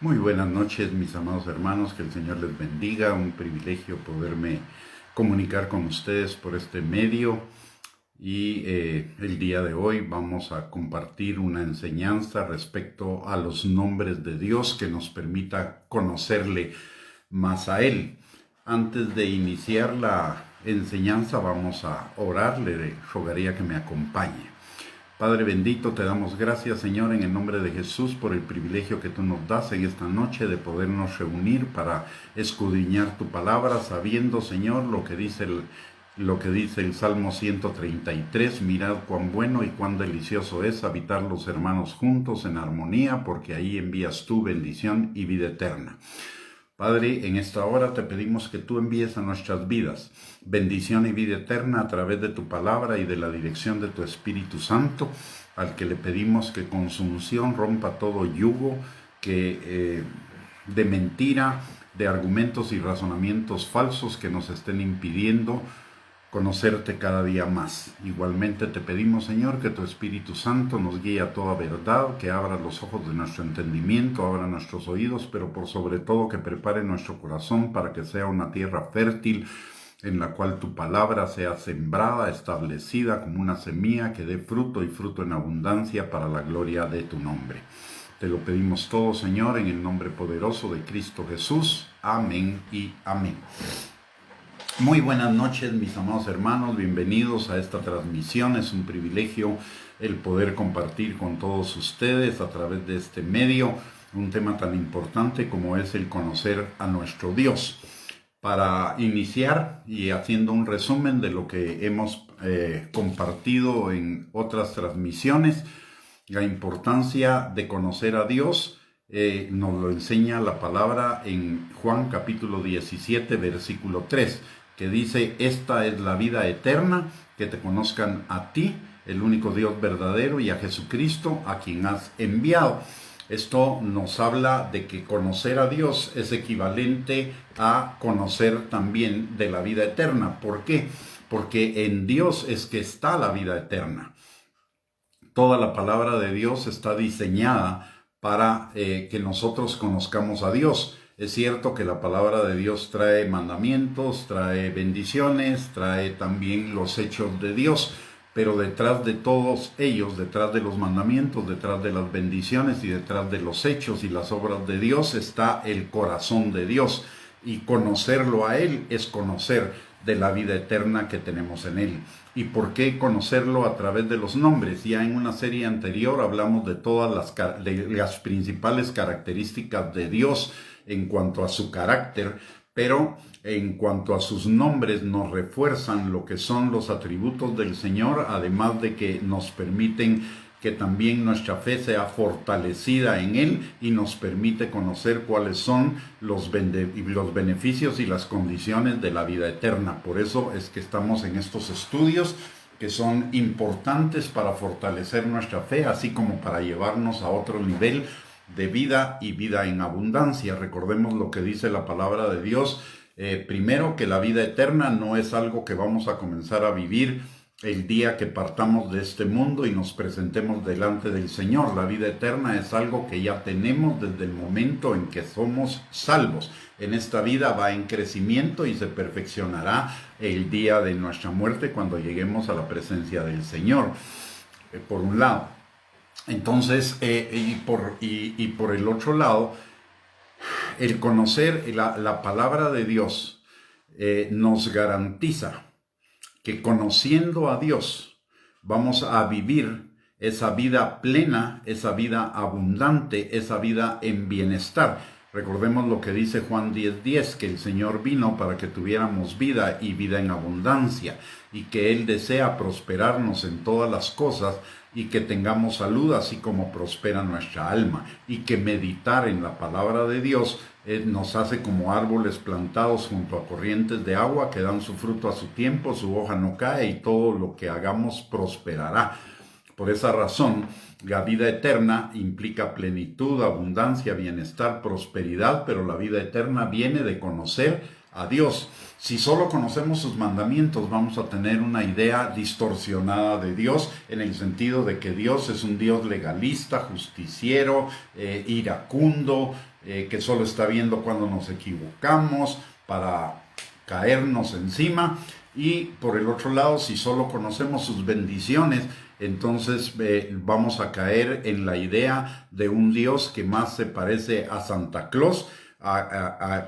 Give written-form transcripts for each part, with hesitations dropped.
Muy buenas noches, mis amados hermanos, que el Señor les bendiga. Un privilegio poderme comunicar con ustedes por este medio. Y el día de hoy vamos a compartir una enseñanza respecto a los nombres de Dios que nos permita conocerle más a Él. Antes de iniciar la enseñanza vamos a orar. Le rogaría que me acompañe. Padre bendito, te damos gracias, Señor, en el nombre de Jesús, por el privilegio que tú nos das en esta noche de podernos reunir para escudriñar tu palabra, sabiendo, Señor, lo que dice el Salmo 133. Mirad cuán bueno y cuán delicioso es habitar los hermanos juntos en armonía, porque ahí envías tu bendición y vida eterna. Padre, en esta hora te pedimos que tú envíes a nuestras vidas bendición y vida eterna a través de tu palabra y de la dirección de tu Espíritu Santo, al que le pedimos que con su unción rompa todo yugo de mentira, de argumentos y razonamientos falsos que nos estén impidiendo conocerte cada día más. Igualmente te pedimos, Señor, que tu Espíritu Santo nos guíe a toda verdad, que abra los ojos de nuestro entendimiento, abra nuestros oídos, pero por sobre todo que prepare nuestro corazón para que sea una tierra fértil en la cual tu palabra sea sembrada, establecida como una semilla que dé fruto y fruto en abundancia para la gloria de tu nombre. Te lo pedimos todo, Señor, en el nombre poderoso de Cristo Jesús. Amén y amén. Muy buenas noches, mis amados hermanos, bienvenidos a esta transmisión. Es un privilegio el poder compartir con todos ustedes a través de este medio un tema tan importante como es el conocer a nuestro Dios. Para iniciar y haciendo un resumen de lo que hemos compartido en otras transmisiones, la importancia de conocer a Dios nos lo enseña la palabra en Juan capítulo 17, versículo 3. Que dice: esta es la vida eterna, que te conozcan a ti, el único Dios verdadero, y a Jesucristo, a quien has enviado. Esto nos habla de que conocer a Dios es equivalente a conocer también de la vida eterna. ¿Por qué? Porque en Dios es que está la vida eterna. Toda la palabra de Dios está diseñada para que nosotros conozcamos a Dios. Es cierto que la palabra de Dios trae mandamientos, trae bendiciones, trae también los hechos de Dios, pero detrás de todos ellos, detrás de los mandamientos, detrás de las bendiciones y detrás de los hechos y las obras de Dios está el corazón de Dios. Y conocerlo a Él es conocer de la vida eterna que tenemos en Él. ¿Y por qué conocerlo a través de los nombres? Ya en una serie anterior hablamos de todas las principales características de Dios en cuanto a su carácter, pero en cuanto a sus nombres nos refuerzan lo que son los atributos del Señor, además de que nos permiten que también nuestra fe sea fortalecida en Él y nos permite conocer cuáles son los beneficios y las condiciones de la vida eterna. Por eso es que estamos en estos estudios que son importantes para fortalecer nuestra fe, así como para llevarnos a otro nivel de vida y vida en abundancia. Recordemos lo que dice la palabra de Dios. Primero, que la vida eterna no es algo que vamos a comenzar a vivir el día que partamos de este mundo y nos presentemos delante del Señor. La vida eterna es algo que ya tenemos desde el momento en que somos salvos. En esta vida va en crecimiento y se perfeccionará el día de nuestra muerte cuando lleguemos a la presencia del Señor, por un lado. Entonces, y por el otro lado, el conocer la palabra de Dios nos garantiza que conociendo a Dios vamos a vivir esa vida plena, esa vida abundante, esa vida en bienestar. Recordemos lo que dice Juan 10:10, que el Señor vino para que tuviéramos vida y vida en abundancia, y que Él desea prosperarnos en todas las cosas y que tengamos salud así como prospera nuestra alma, y que meditar en la palabra de Dios nos hace como árboles plantados junto a corrientes de agua que dan su fruto a su tiempo, su hoja no cae y todo lo que hagamos prosperará. Por esa razón, la vida eterna implica plenitud, abundancia, bienestar, prosperidad, pero la vida eterna viene de conocer a Dios. Si solo conocemos sus mandamientos, vamos a tener una idea distorsionada de Dios, en el sentido de que Dios es un Dios legalista, justiciero, iracundo, que solo está viendo cuando nos equivocamos para caernos encima. Y por el otro lado, si solo conocemos sus bendiciones, entonces vamos a caer en la idea de un Dios que más se parece a Santa Claus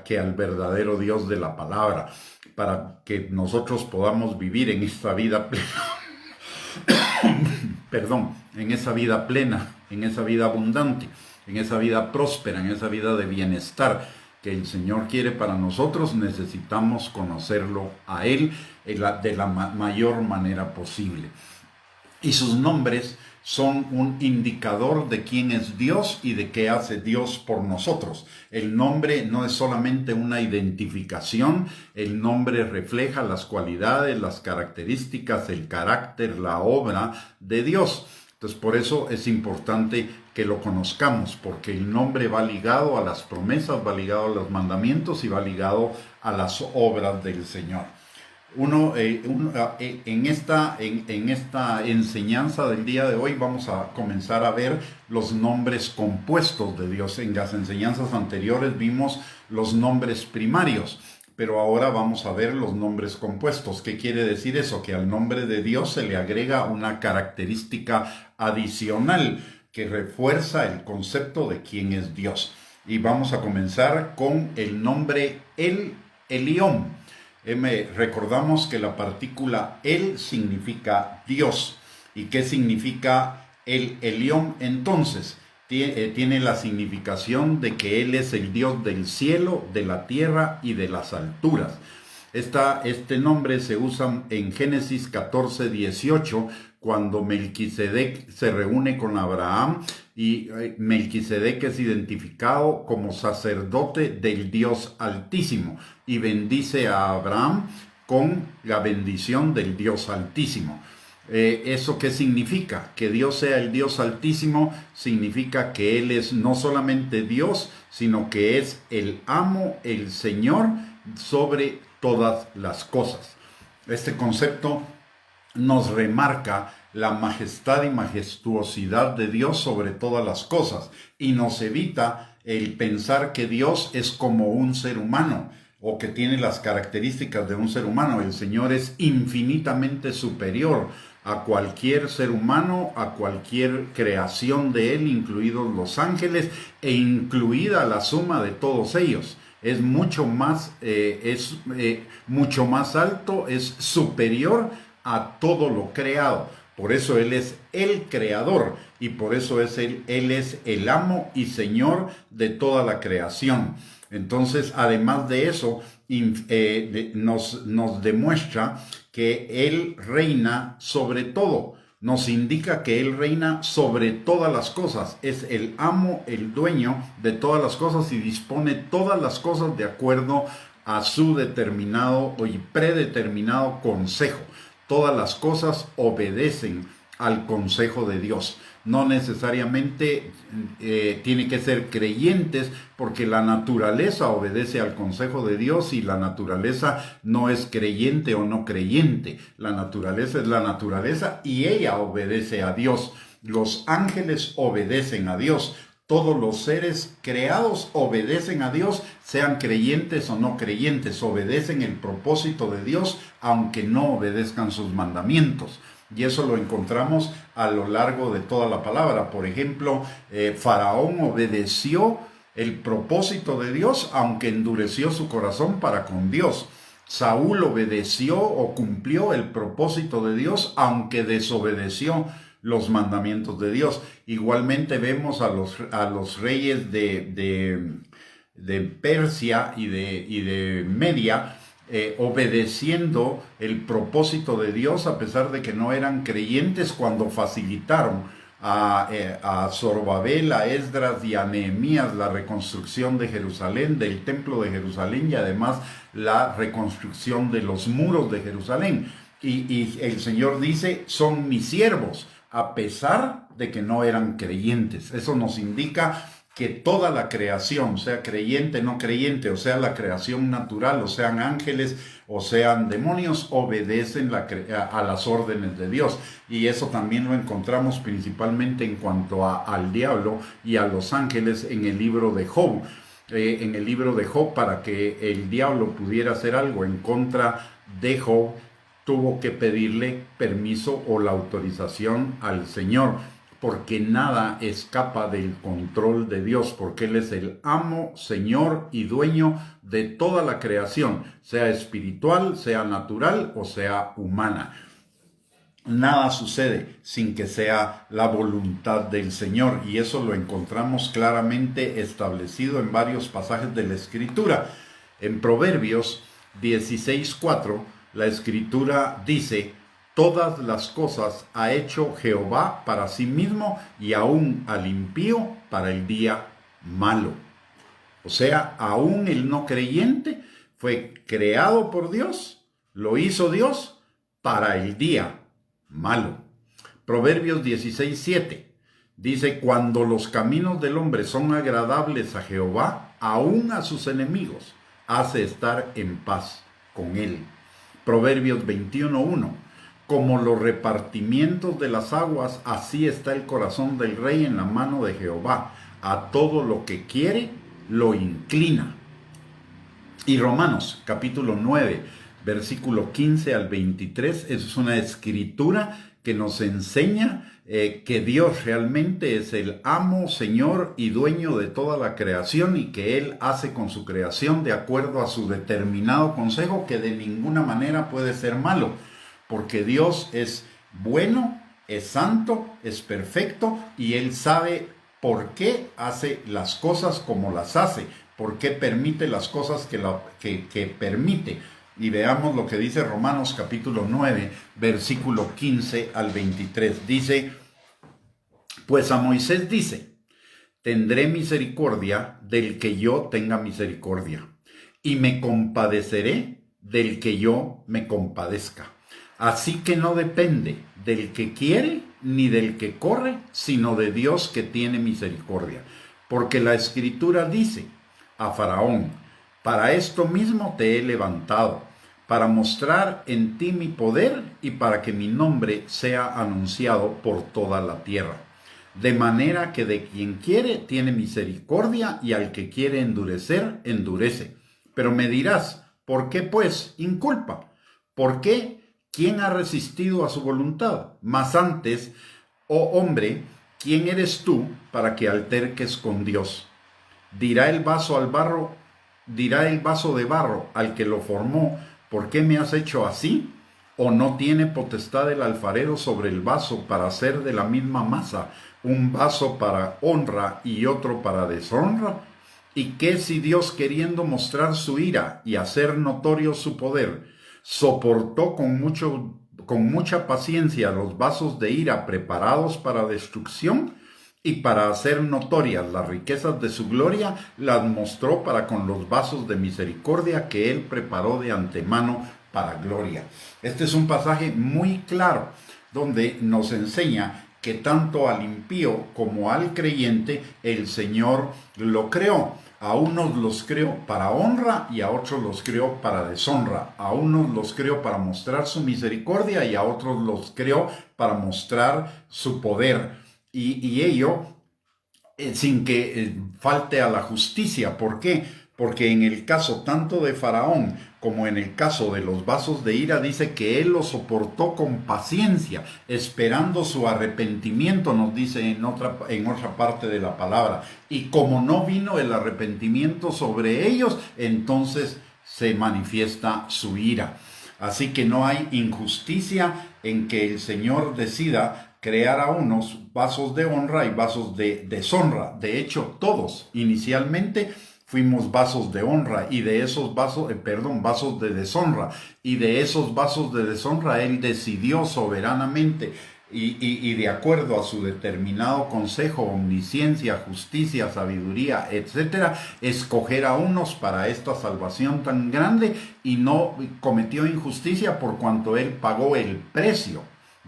que al verdadero Dios de la palabra, para que nosotros podamos vivir en esta vida plena, perdón, en esa vida plena, en esa vida abundante, en esa vida próspera, en esa vida de bienestar que el Señor quiere para nosotros. Necesitamos conocerlo a Él de la mayor manera posible. Y sus nombres son un indicador de quién es Dios y de qué hace Dios por nosotros. El nombre no es solamente una identificación, el nombre refleja las cualidades, las características, el carácter, la obra de Dios. Entonces, por eso es importante que lo conozcamos, porque el nombre va ligado a las promesas, va ligado a los mandamientos y va ligado a las obras del Señor. En esta enseñanza del día de hoy vamos a comenzar a ver los nombres compuestos de Dios. En las enseñanzas anteriores vimos los nombres primarios, pero ahora vamos a ver los nombres compuestos. ¿Qué quiere decir eso? Que al nombre de Dios se le agrega una característica adicional que refuerza el concepto de quién es Dios. Y vamos a comenzar con el nombre El Elyon. Recordamos que la partícula El significa Dios. ¿Y qué significa el Elyon entonces? Tiene la significación de que Él es el Dios del cielo, de la tierra y de las alturas. Este nombre se usa en Génesis 14:18, cuando Melquisedec se reúne con Abraham, y Melquisedec es identificado como sacerdote del Dios Altísimo y bendice a Abraham con la bendición del Dios Altísimo. ¿Eso qué significa? Que Dios sea el Dios Altísimo significa que Él es no solamente Dios, sino que es el amo, el Señor sobre todas las cosas. Este concepto nos remarca la majestad y majestuosidad de Dios sobre todas las cosas y nos evita el pensar que Dios es como un ser humano o que tiene las características de un ser humano. El Señor es infinitamente superior a cualquier ser humano, a cualquier creación de Él, incluidos los ángeles e incluida la suma de todos ellos. Es mucho más alto, es superior a todo lo creado. Por eso Él es el creador y por eso Él es el amo y Señor de toda la creación. Entonces, además de eso, nos demuestra que Él reina sobre todo. Nos indica que Él reina sobre todas las cosas. Es el amo, el dueño de todas las cosas y dispone todas las cosas de acuerdo a su determinado y predeterminado consejo. Todas las cosas obedecen al consejo de Dios. No necesariamente tiene que ser creyentes, porque la naturaleza obedece al consejo de Dios y la naturaleza no es creyente o no creyente. La naturaleza es la naturaleza y ella obedece a Dios. Los ángeles obedecen a Dios. Todos los seres creados obedecen a Dios, sean creyentes o no creyentes, obedecen el propósito de Dios, aunque no obedezcan sus mandamientos. Y eso lo encontramos a lo largo de toda la palabra. Por ejemplo, Faraón obedeció el propósito de Dios, aunque endureció su corazón para con Dios. Saúl obedeció o cumplió el propósito de Dios, aunque desobedeció los mandamientos de Dios. Igualmente vemos a los reyes de Persia y de Media obedeciendo el propósito de Dios, a pesar de que no eran creyentes, cuando facilitaron a Zorobabel, a Esdras y a Nehemías la reconstrucción de Jerusalén, del templo de Jerusalén, y además la reconstrucción de los muros de Jerusalén. Y el Señor dice: son mis siervos, a pesar de que no eran creyentes. Eso nos indica que toda la creación, sea creyente, no creyente, o sea la creación natural, o sean ángeles, o sean demonios, obedecen a las órdenes de Dios. Y eso también lo encontramos principalmente en cuanto al diablo y a los ángeles en el libro de Job. En el libro de Job, para que el diablo pudiera hacer algo en contra de Job, tuvo que pedirle permiso o la autorización al Señor, porque nada escapa del control de Dios, porque Él es el amo, Señor y dueño de toda la creación, sea espiritual, sea natural o sea humana. Nada sucede sin que sea la voluntad del Señor, y eso lo encontramos claramente establecido en varios pasajes de la Escritura. En Proverbios 16:4, la Escritura dice: todas las cosas ha hecho Jehová para sí mismo, y aún al impío para el día malo. O sea, aún el no creyente fue creado por Dios, lo hizo Dios para el día malo. Proverbios 16:7 dice: cuando los caminos del hombre son agradables a Jehová, aún a sus enemigos hace estar en paz con él. Proverbios 21:1: como los repartimientos de las aguas, así está el corazón del rey en la mano de Jehová. A todo lo que quiere, lo inclina. Y Romanos, capítulo 9, versículo 15 al 23, es una escritura que nos enseña que Dios realmente es el amo, Señor y dueño de toda la creación, y que Él hace con su creación de acuerdo a su determinado consejo, que de ninguna manera puede ser malo, porque Dios es bueno, es santo, es perfecto, y Él sabe por qué hace las cosas como las hace, por qué permite las cosas que permite. Y veamos lo que dice Romanos capítulo 9, versículo 15 al 23. Dice: pues a Moisés dice: tendré misericordia del que yo tenga misericordia, y me compadeceré del que yo me compadezca. Así que no depende del que quiere ni del que corre, sino de Dios que tiene misericordia. Porque la Escritura dice a Faraón: para esto mismo te he levantado, para mostrar en ti mi poder y para que mi nombre sea anunciado por toda la tierra. De manera que de quien quiere tiene misericordia, y al que quiere endurecer, endurece. Pero me dirás: ¿por qué pues inculpa? ¿Por qué? ¿Quién ha resistido a su voluntad? Mas antes, oh hombre, ¿quién eres tú para que alterques con Dios? Dirá el vaso de barro al que lo formó: ¿por qué me has hecho así? ¿O no tiene potestad el alfarero sobre el vaso para hacer de la misma masa un vaso para honra y otro para deshonra? ¿Y qué si Dios, queriendo mostrar su ira y hacer notorio su poder, soportó con mucha paciencia los vasos de ira preparados para destrucción, y para hacer notorias las riquezas de su gloria, las mostró para con los vasos de misericordia que Él preparó de antemano para gloria? Este es un pasaje muy claro donde nos enseña que tanto al impío como al creyente el Señor lo creó. A unos los creó para honra y a otros los creó para deshonra. A unos los creó para mostrar su misericordia y a otros los creó para mostrar su poder. Y ello sin que falte a la justicia. ¿Por qué? Porque en el caso tanto de Faraón como en el caso de los vasos de ira, dice que él lo soportó con paciencia, esperando su arrepentimiento, nos dice en otra parte de la palabra. Y como no vino el arrepentimiento sobre ellos, entonces se manifiesta su ira. Así que no hay injusticia en que el Señor decida crear a unos vasos de honra y vasos de deshonra. De hecho, todos inicialmente fuimos vasos de honra, y de esos vasos de deshonra. Y de esos vasos de deshonra Él decidió soberanamente y de acuerdo a su determinado consejo, omnisciencia, justicia, sabiduría, etcétera, escoger a unos para esta salvación tan grande, y no cometió injusticia por cuanto Él pagó el precio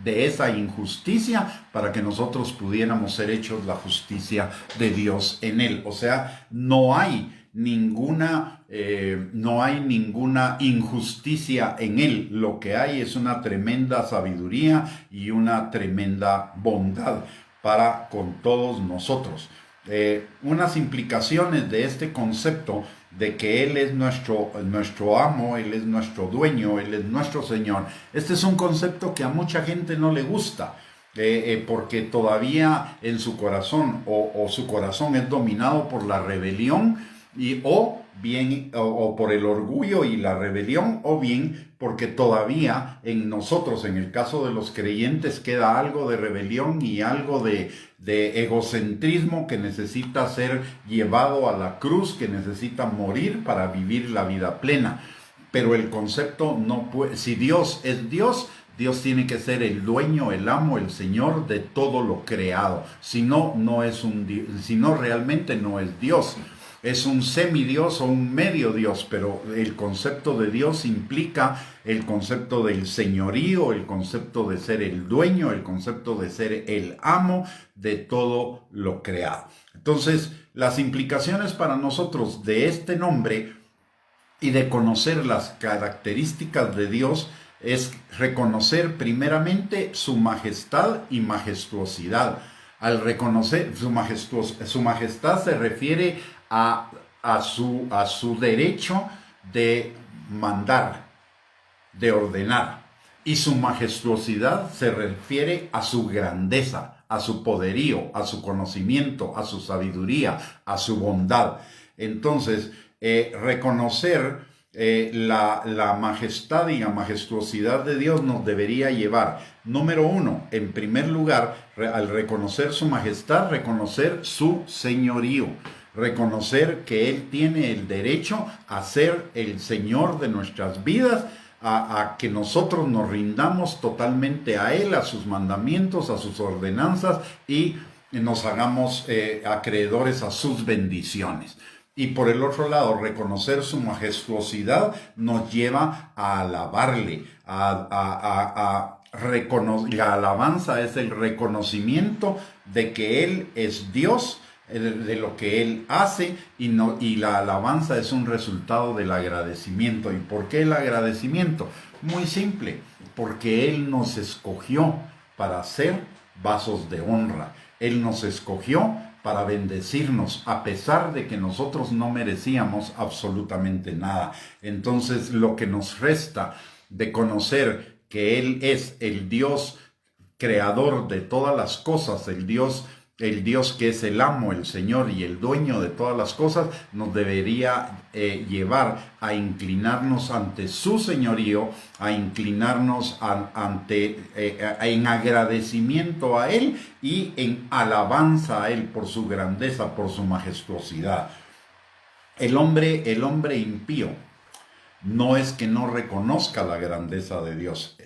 de esa injusticia para que nosotros pudiéramos ser hechos la justicia de Dios en él. O sea, no hay ninguna injusticia en él. Lo que hay es una tremenda sabiduría y una tremenda bondad para con todos nosotros. Unas implicaciones de este concepto de que Él es nuestro amo, Él es nuestro dueño, Él es nuestro Señor. Este es un concepto que a mucha gente no le gusta, porque todavía en su corazón o su corazón es dominado por la rebelión o por el orgullo y la rebelión, o bien porque todavía en nosotros, en el caso de los creyentes, queda algo de rebelión y algo de egocentrismo que necesita ser llevado a la cruz, que necesita morir para vivir la vida plena. Pero el concepto no puede, si Dios es Dios, Dios tiene que ser el dueño, el amo, el Señor de todo lo creado. Si no, realmente no es Dios. Es un semidios o un medio Dios, pero el concepto de Dios implica el concepto del señorío, el concepto de ser el dueño, el concepto de ser el amo de todo lo creado. Entonces, las implicaciones para nosotros de este nombre y de conocer las características de Dios es reconocer primeramente su majestad y majestuosidad. Al reconocer su majestad se refiere a su derecho de mandar, de ordenar. Y su majestuosidad se refiere a su grandeza, a su poderío, a su conocimiento, a su sabiduría, a su bondad. Entonces, reconocer la majestad y la majestuosidad de Dios nos debería llevar, número uno, en primer lugar, al reconocer su majestad, reconocer su señorío. Reconocer que Él tiene el derecho a ser el Señor de nuestras vidas, a que nosotros nos rindamos totalmente a Él, a sus mandamientos, a sus ordenanzas y nos hagamos acreedores a sus bendiciones. Y por el otro lado, reconocer su majestuosidad nos lleva a alabarle, la alabanza es el reconocimiento de que Él es Dios, de lo que Él hace, y la alabanza es un resultado del agradecimiento. ¿Y por qué el agradecimiento? Muy simple, porque Él nos escogió para ser vasos de honra. Él nos escogió para bendecirnos, a pesar de que nosotros no merecíamos absolutamente nada. Entonces, lo que nos resta de conocer que Él es el Dios creador de todas las cosas, el Dios que es el amo, el Señor y el dueño de todas las cosas, nos debería llevar a inclinarnos ante su señorío, a inclinarnos en agradecimiento a Él y en alabanza a Él por su grandeza, por su majestuosidad. El hombre impío no es que no reconozca la grandeza de Dios.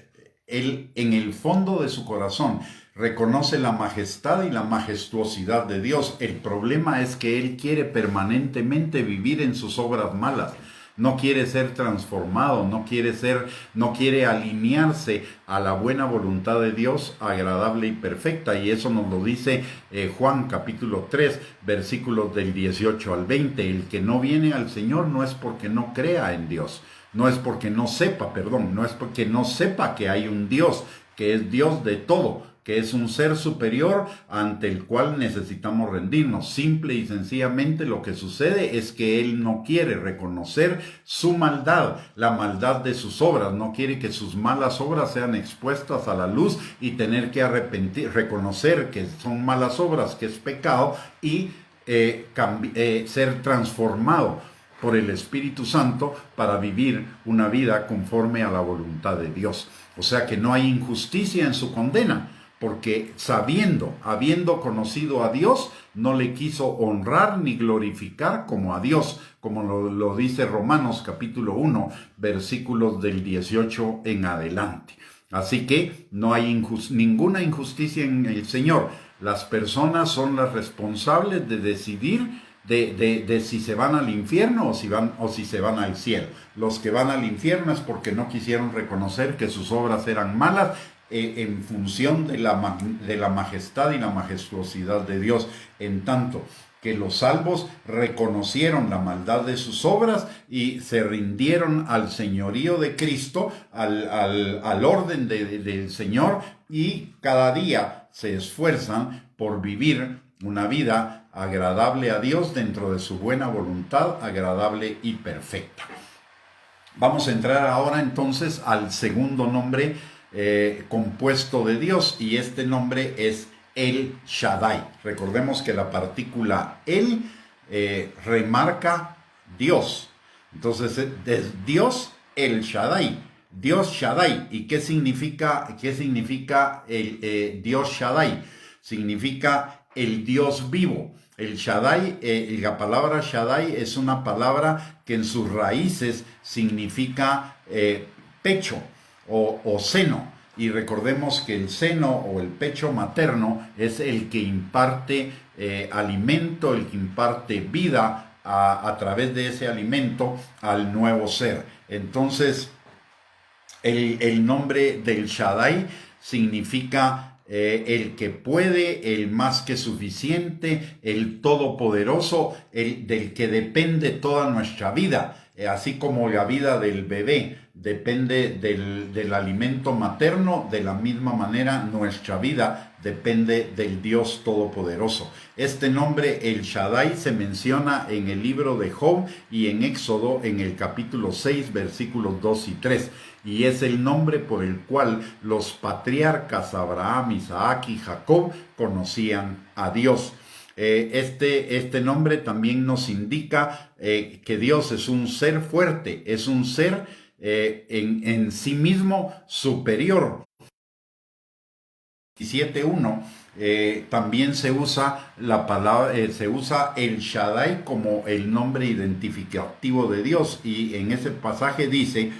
Él, en el fondo de su corazón, reconoce la majestad y la majestuosidad de Dios. El problema es que Él quiere permanentemente vivir en sus obras malas. No quiere ser transformado, no quiere alinearse a la buena voluntad de Dios, agradable y perfecta. Y eso nos lo dice Juan capítulo 3, versículos del 18 al 20. El que no viene al Señor no es porque no crea en Dios. No es porque no sepa que hay un Dios, que es Dios de todo, que es un ser superior ante el cual necesitamos rendirnos. Simple y sencillamente lo que sucede es que Él no quiere reconocer su maldad, la maldad de sus obras. No quiere que sus malas obras sean expuestas a la luz y tener que reconocer que son malas obras, que es pecado, y ser transformado por el Espíritu Santo para vivir una vida conforme a la voluntad de Dios. O sea que no hay injusticia en su condena, porque habiendo conocido a Dios, no le quiso honrar ni glorificar como a Dios, como lo dice Romanos capítulo 1, versículos del 18 en adelante. Así que no hay ninguna injusticia en el Señor. Las personas son las responsables de decidir de si se van al infierno o si se van al cielo. Los que van al infierno es porque no quisieron reconocer que sus obras eran malas en función de la majestad y la majestuosidad de Dios, en tanto que los salvos reconocieron la maldad de sus obras y se rindieron al señorío de Cristo, al orden del Señor, y cada día se esfuerzan por vivir una vida agradable a Dios dentro de su buena voluntad, agradable y perfecta. Vamos a entrar ahora entonces al segundo nombre compuesto de Dios, y este nombre es El Shaddai. Recordemos que la partícula El remarca Dios. Entonces es Dios El Shaddai. Dios Shaddai. ¿Y qué significa el Dios Shaddai? Significa el Dios vivo. El Shaddai, la palabra Shaddai es una palabra que en sus raíces significa pecho o seno. Y recordemos que el seno o el pecho materno es el que imparte alimento, el que imparte vida a través de ese alimento al nuevo ser. Entonces, el nombre del Shaddai significa el que puede, el más que suficiente, el todopoderoso, el del que depende toda nuestra vida. Así como la vida del bebé depende del alimento materno, de la misma manera nuestra vida depende del Dios Todopoderoso. Este nombre, El Shaddai, se menciona en el libro de Job y en Éxodo en el capítulo 6, versículos 2 y 3. Y es el nombre por el cual los patriarcas Abraham, Isaac y Jacob conocían a Dios. Este nombre también nos indica que Dios es un ser fuerte, es un ser en sí mismo superior. 17.1 también se usa la palabra, se usa el Shaddai como el nombre identificativo de Dios, y en ese pasaje dice: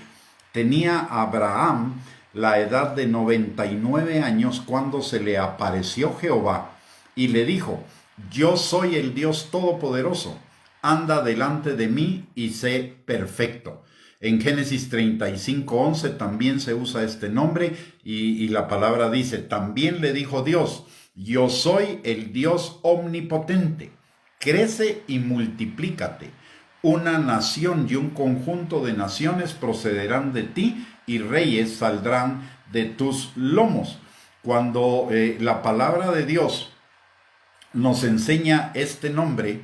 tenía Abraham la edad de 99 años cuando se le apareció Jehová y le dijo: yo soy el Dios Todopoderoso, anda delante de mí y sé perfecto. En Génesis 35:11 también se usa este nombre y la palabra dice: también le dijo Dios: yo soy el Dios omnipotente, crece y multiplícate. Una nación y un conjunto de naciones procederán de ti y reyes saldrán de tus lomos. Cuando la palabra de Dios nos enseña este nombre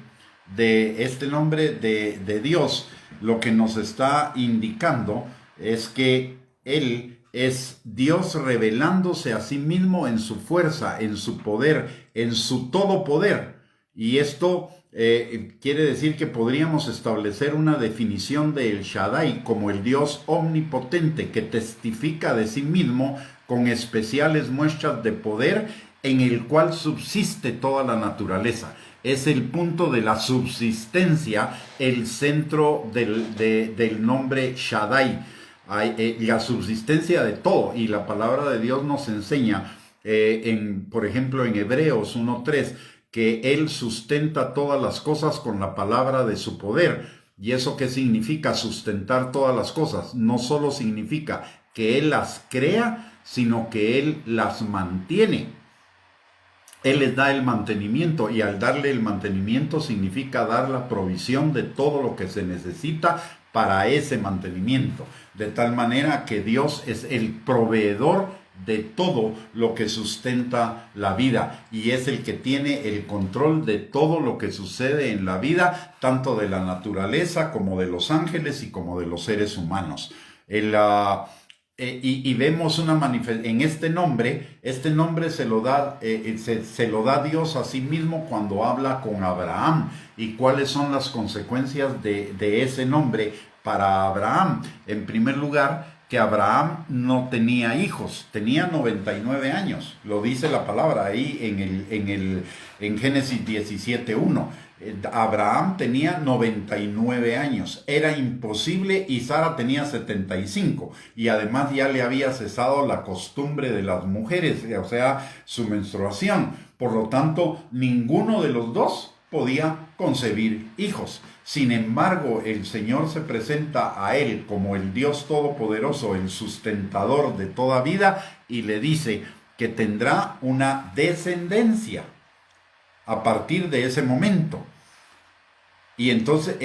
de Dios, lo que nos está indicando es que Él es Dios revelándose a sí mismo en su fuerza, en su poder, en su todo poder. Y esto quiere decir que podríamos establecer una definición de El Shaddai como el Dios omnipotente que testifica de sí mismo con especiales muestras de poder, en el cual subsiste toda la naturaleza. Es el punto de la subsistencia, el centro del nombre Shaddai, la subsistencia de todo. Y la palabra de Dios nos enseña, por ejemplo, en Hebreos 1:3, que Él sustenta todas las cosas con la palabra de su poder. ¿Y eso qué significa, sustentar todas las cosas? No solo significa que Él las crea, sino que Él las mantiene. Él les da el mantenimiento, y al darle el mantenimiento significa dar la provisión de todo lo que se necesita para ese mantenimiento. De tal manera que Dios es el proveedor de todo lo que sustenta la vida, y es el que tiene el control de todo lo que sucede en la vida, tanto de la naturaleza como de los ángeles y como de los seres humanos. Y vemos una manifestación en este nombre se lo da Dios a sí mismo cuando habla con Abraham. ¿Y cuáles son las consecuencias de ese nombre para Abraham? En primer lugar, que Abraham no tenía hijos, tenía 99 años, lo dice la palabra ahí en Génesis 17:1. Abraham tenía 99 años, era imposible, y Sara tenía 75, y además ya le había cesado la costumbre de las mujeres, o sea, su menstruación. Por lo tanto, ninguno de los dos podía concebir hijos. Sin embargo, el Señor se presenta a él como el Dios Todopoderoso, el sustentador de toda vida, y le dice que tendrá una descendencia a partir de ese momento. Y entonces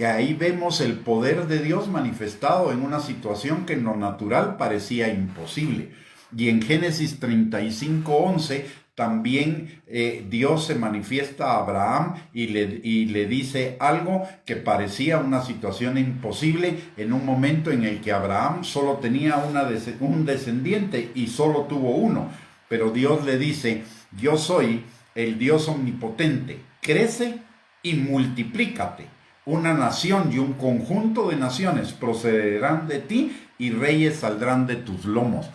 ahí vemos el poder de Dios manifestado en una situación que en lo natural parecía imposible. Y en Génesis 35:11 también Dios se manifiesta a Abraham y le dice algo que parecía una situación imposible en un momento en el que Abraham solo tenía un descendiente y solo tuvo uno. Pero Dios le dice: yo soy el Dios omnipotente, crece y multiplícate. Una nación y un conjunto de naciones procederán de ti y reyes saldrán de tus lomos.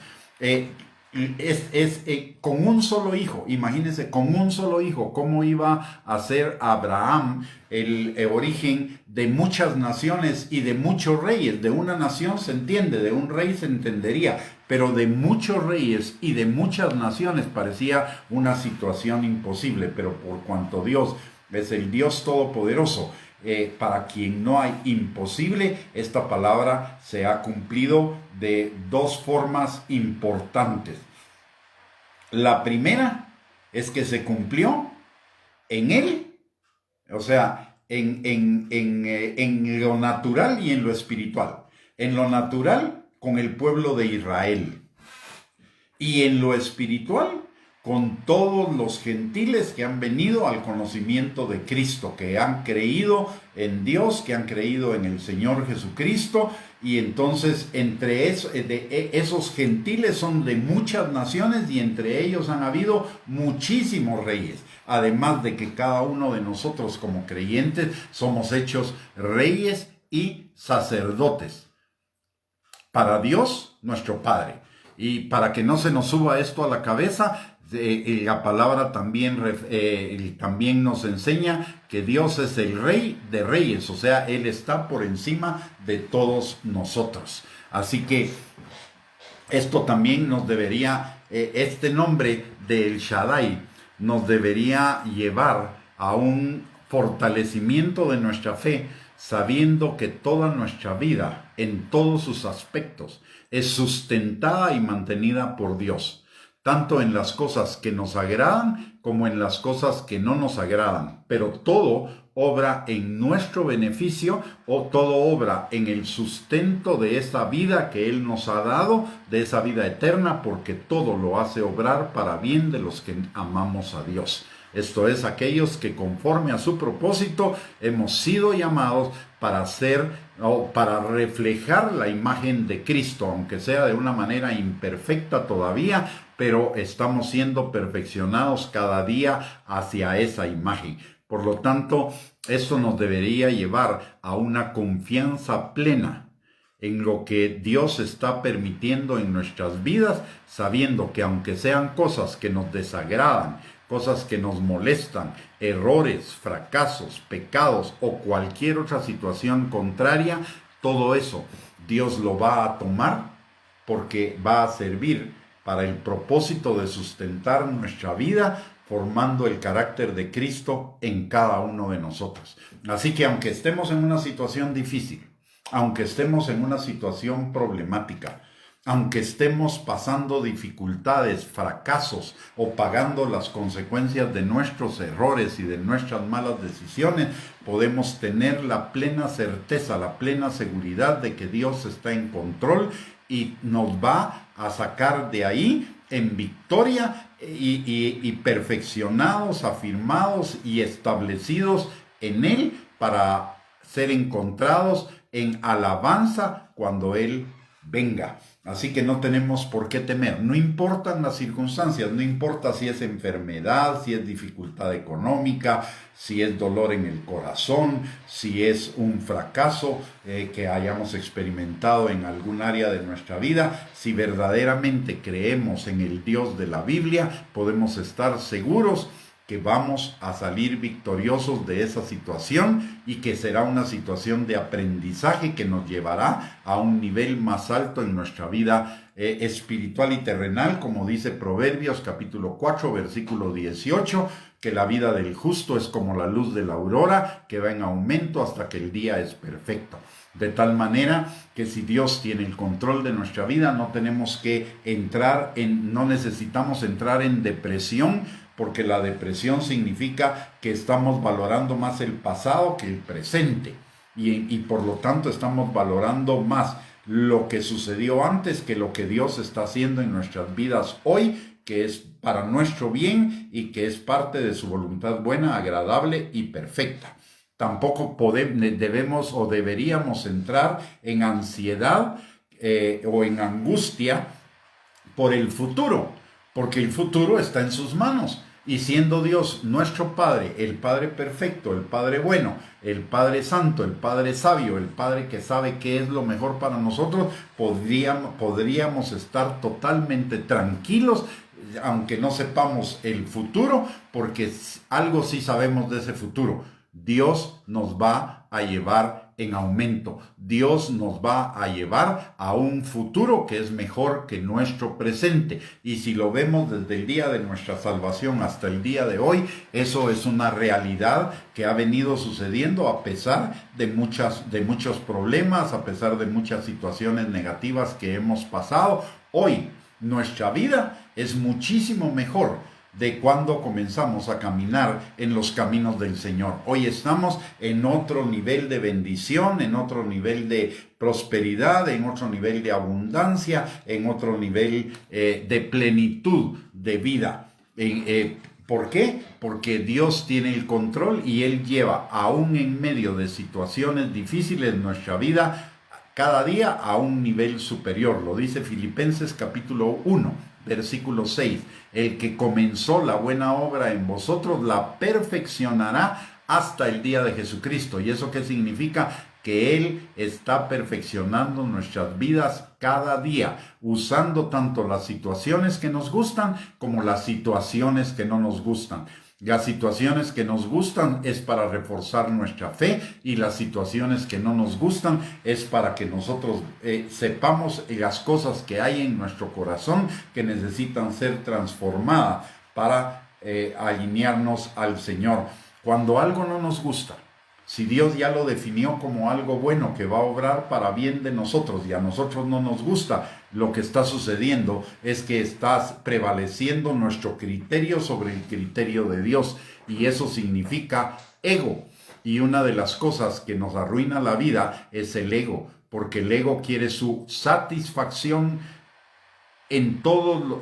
Con un solo hijo, imagínense, con un solo hijo, cómo iba a ser Abraham el origen de muchas naciones y de muchos reyes. De una nación se entiende, de un rey se entendería, pero de muchos reyes y de muchas naciones parecía una situación imposible. Pero por cuanto Dios es el Dios Todopoderoso, para quien no hay imposible, esta palabra se ha cumplido de dos formas importantes. La primera es que se cumplió en él, o sea, en lo natural y en lo espiritual. En lo natural, con el pueblo de Israel, y en lo espiritual, con todos los gentiles que han venido al conocimiento de Cristo, que han creído en Dios, que han creído en el Señor Jesucristo. Y entonces entre esos gentiles son de muchas naciones, y entre ellos han habido muchísimos reyes. Además de que cada uno de nosotros como creyentes somos hechos reyes y sacerdotes para Dios nuestro Padre. Y para que no se nos suba esto a la cabeza, la palabra también nos enseña que Dios es el Rey de Reyes, o sea, Él está por encima de todos nosotros. Así que esto también nos debería, este nombre de El Shaddai nos debería llevar a un fortalecimiento de nuestra fe, sabiendo que toda nuestra vida, en todos sus aspectos, es sustentada y mantenida por Dios, tanto en las cosas que nos agradan como en las cosas que no nos agradan, pero todo obra en nuestro beneficio, o todo obra en el sustento de esa vida que Él nos ha dado, de esa vida eterna, porque todo lo hace obrar para bien de los que amamos a Dios. Esto es, aquellos que conforme a su propósito hemos sido llamados para ser o para reflejar la imagen de Cristo, aunque sea de una manera imperfecta todavía, pero estamos siendo perfeccionados cada día hacia esa imagen. Por lo tanto, esto nos debería llevar a una confianza plena en lo que Dios está permitiendo en nuestras vidas, sabiendo que aunque sean cosas que nos desagradan, cosas que nos molestan, errores, fracasos, pecados o cualquier otra situación contraria, todo eso Dios lo va a tomar porque va a servir para el propósito de sustentar nuestra vida, formando el carácter de Cristo en cada uno de nosotros. Así que aunque estemos en una situación difícil, aunque estemos en una situación problemática, aunque estemos pasando dificultades, fracasos o pagando las consecuencias de nuestros errores y de nuestras malas decisiones, podemos tener la plena certeza, la plena seguridad de que Dios está en control y nos va a sacar de ahí en victoria y perfeccionados, afirmados y establecidos en Él para ser encontrados en alabanza cuando Él venga. Así que no tenemos por qué temer. No importan las circunstancias, no importa si es enfermedad, si es dificultad económica, si es dolor en el corazón, si es un fracaso que hayamos experimentado en algún área de nuestra vida. Si verdaderamente creemos en el Dios de la Biblia, podemos estar seguros que vamos a salir victoriosos de esa situación y que será una situación de aprendizaje que nos llevará a un nivel más alto en nuestra vida espiritual y terrenal, como dice Proverbios capítulo 4, versículo 18, que la vida del justo es como la luz de la aurora, que va en aumento hasta que el día es perfecto. De tal manera que si Dios tiene el control de nuestra vida, no necesitamos entrar en depresión, porque la depresión significa que estamos valorando más el pasado que el presente. Y por lo tanto estamos valorando más lo que sucedió antes que lo que Dios está haciendo en nuestras vidas hoy, que es para nuestro bien y que es parte de su voluntad buena, agradable y perfecta. Tampoco debemos o deberíamos entrar en ansiedad o en angustia por el futuro, porque el futuro está en sus manos. Y siendo Dios nuestro Padre, el Padre perfecto, el Padre bueno, el Padre santo, el Padre sabio, el Padre que sabe qué es lo mejor para nosotros, podríamos estar totalmente tranquilos, aunque no sepamos el futuro, porque algo sí sabemos de ese futuro. Dios nos va a llevar en aumento. Dios nos va a llevar a un futuro que es mejor que nuestro presente. Y si lo vemos desde el día de nuestra salvación hasta el día de hoy, eso es una realidad que ha venido sucediendo a pesar de muchos problemas, a pesar de muchas situaciones negativas que hemos pasado. Hoy nuestra vida es muchísimo mejor de cuando comenzamos a caminar en los caminos del Señor. Hoy estamos en otro nivel de bendición, en otro nivel de prosperidad, en otro nivel de abundancia, en otro nivel de plenitud de vida. ¿Por qué? Porque Dios tiene el control y Él lleva, aún en medio de situaciones difíciles en nuestra vida, cada día a un nivel superior. Lo dice Filipenses capítulo 1, versículo 6. El que comenzó la buena obra en vosotros la perfeccionará hasta el día de Jesucristo. ¿Y eso qué significa? Que Él está perfeccionando nuestras vidas cada día, usando tanto las situaciones que nos gustan como las situaciones que no nos gustan. Las situaciones que nos gustan es para reforzar nuestra fe, y las situaciones que no nos gustan es para que nosotros sepamos las cosas que hay en nuestro corazón que necesitan ser transformadas para alinearnos al Señor. Cuando algo no nos gusta, si Dios ya lo definió como algo bueno que va a obrar para bien de nosotros y a nosotros no nos gusta, lo que está sucediendo es que está prevaleciendo nuestro criterio sobre el criterio de Dios, y eso significa ego. Y una de las cosas que nos arruina la vida es el ego, porque el ego quiere su satisfacción en todo,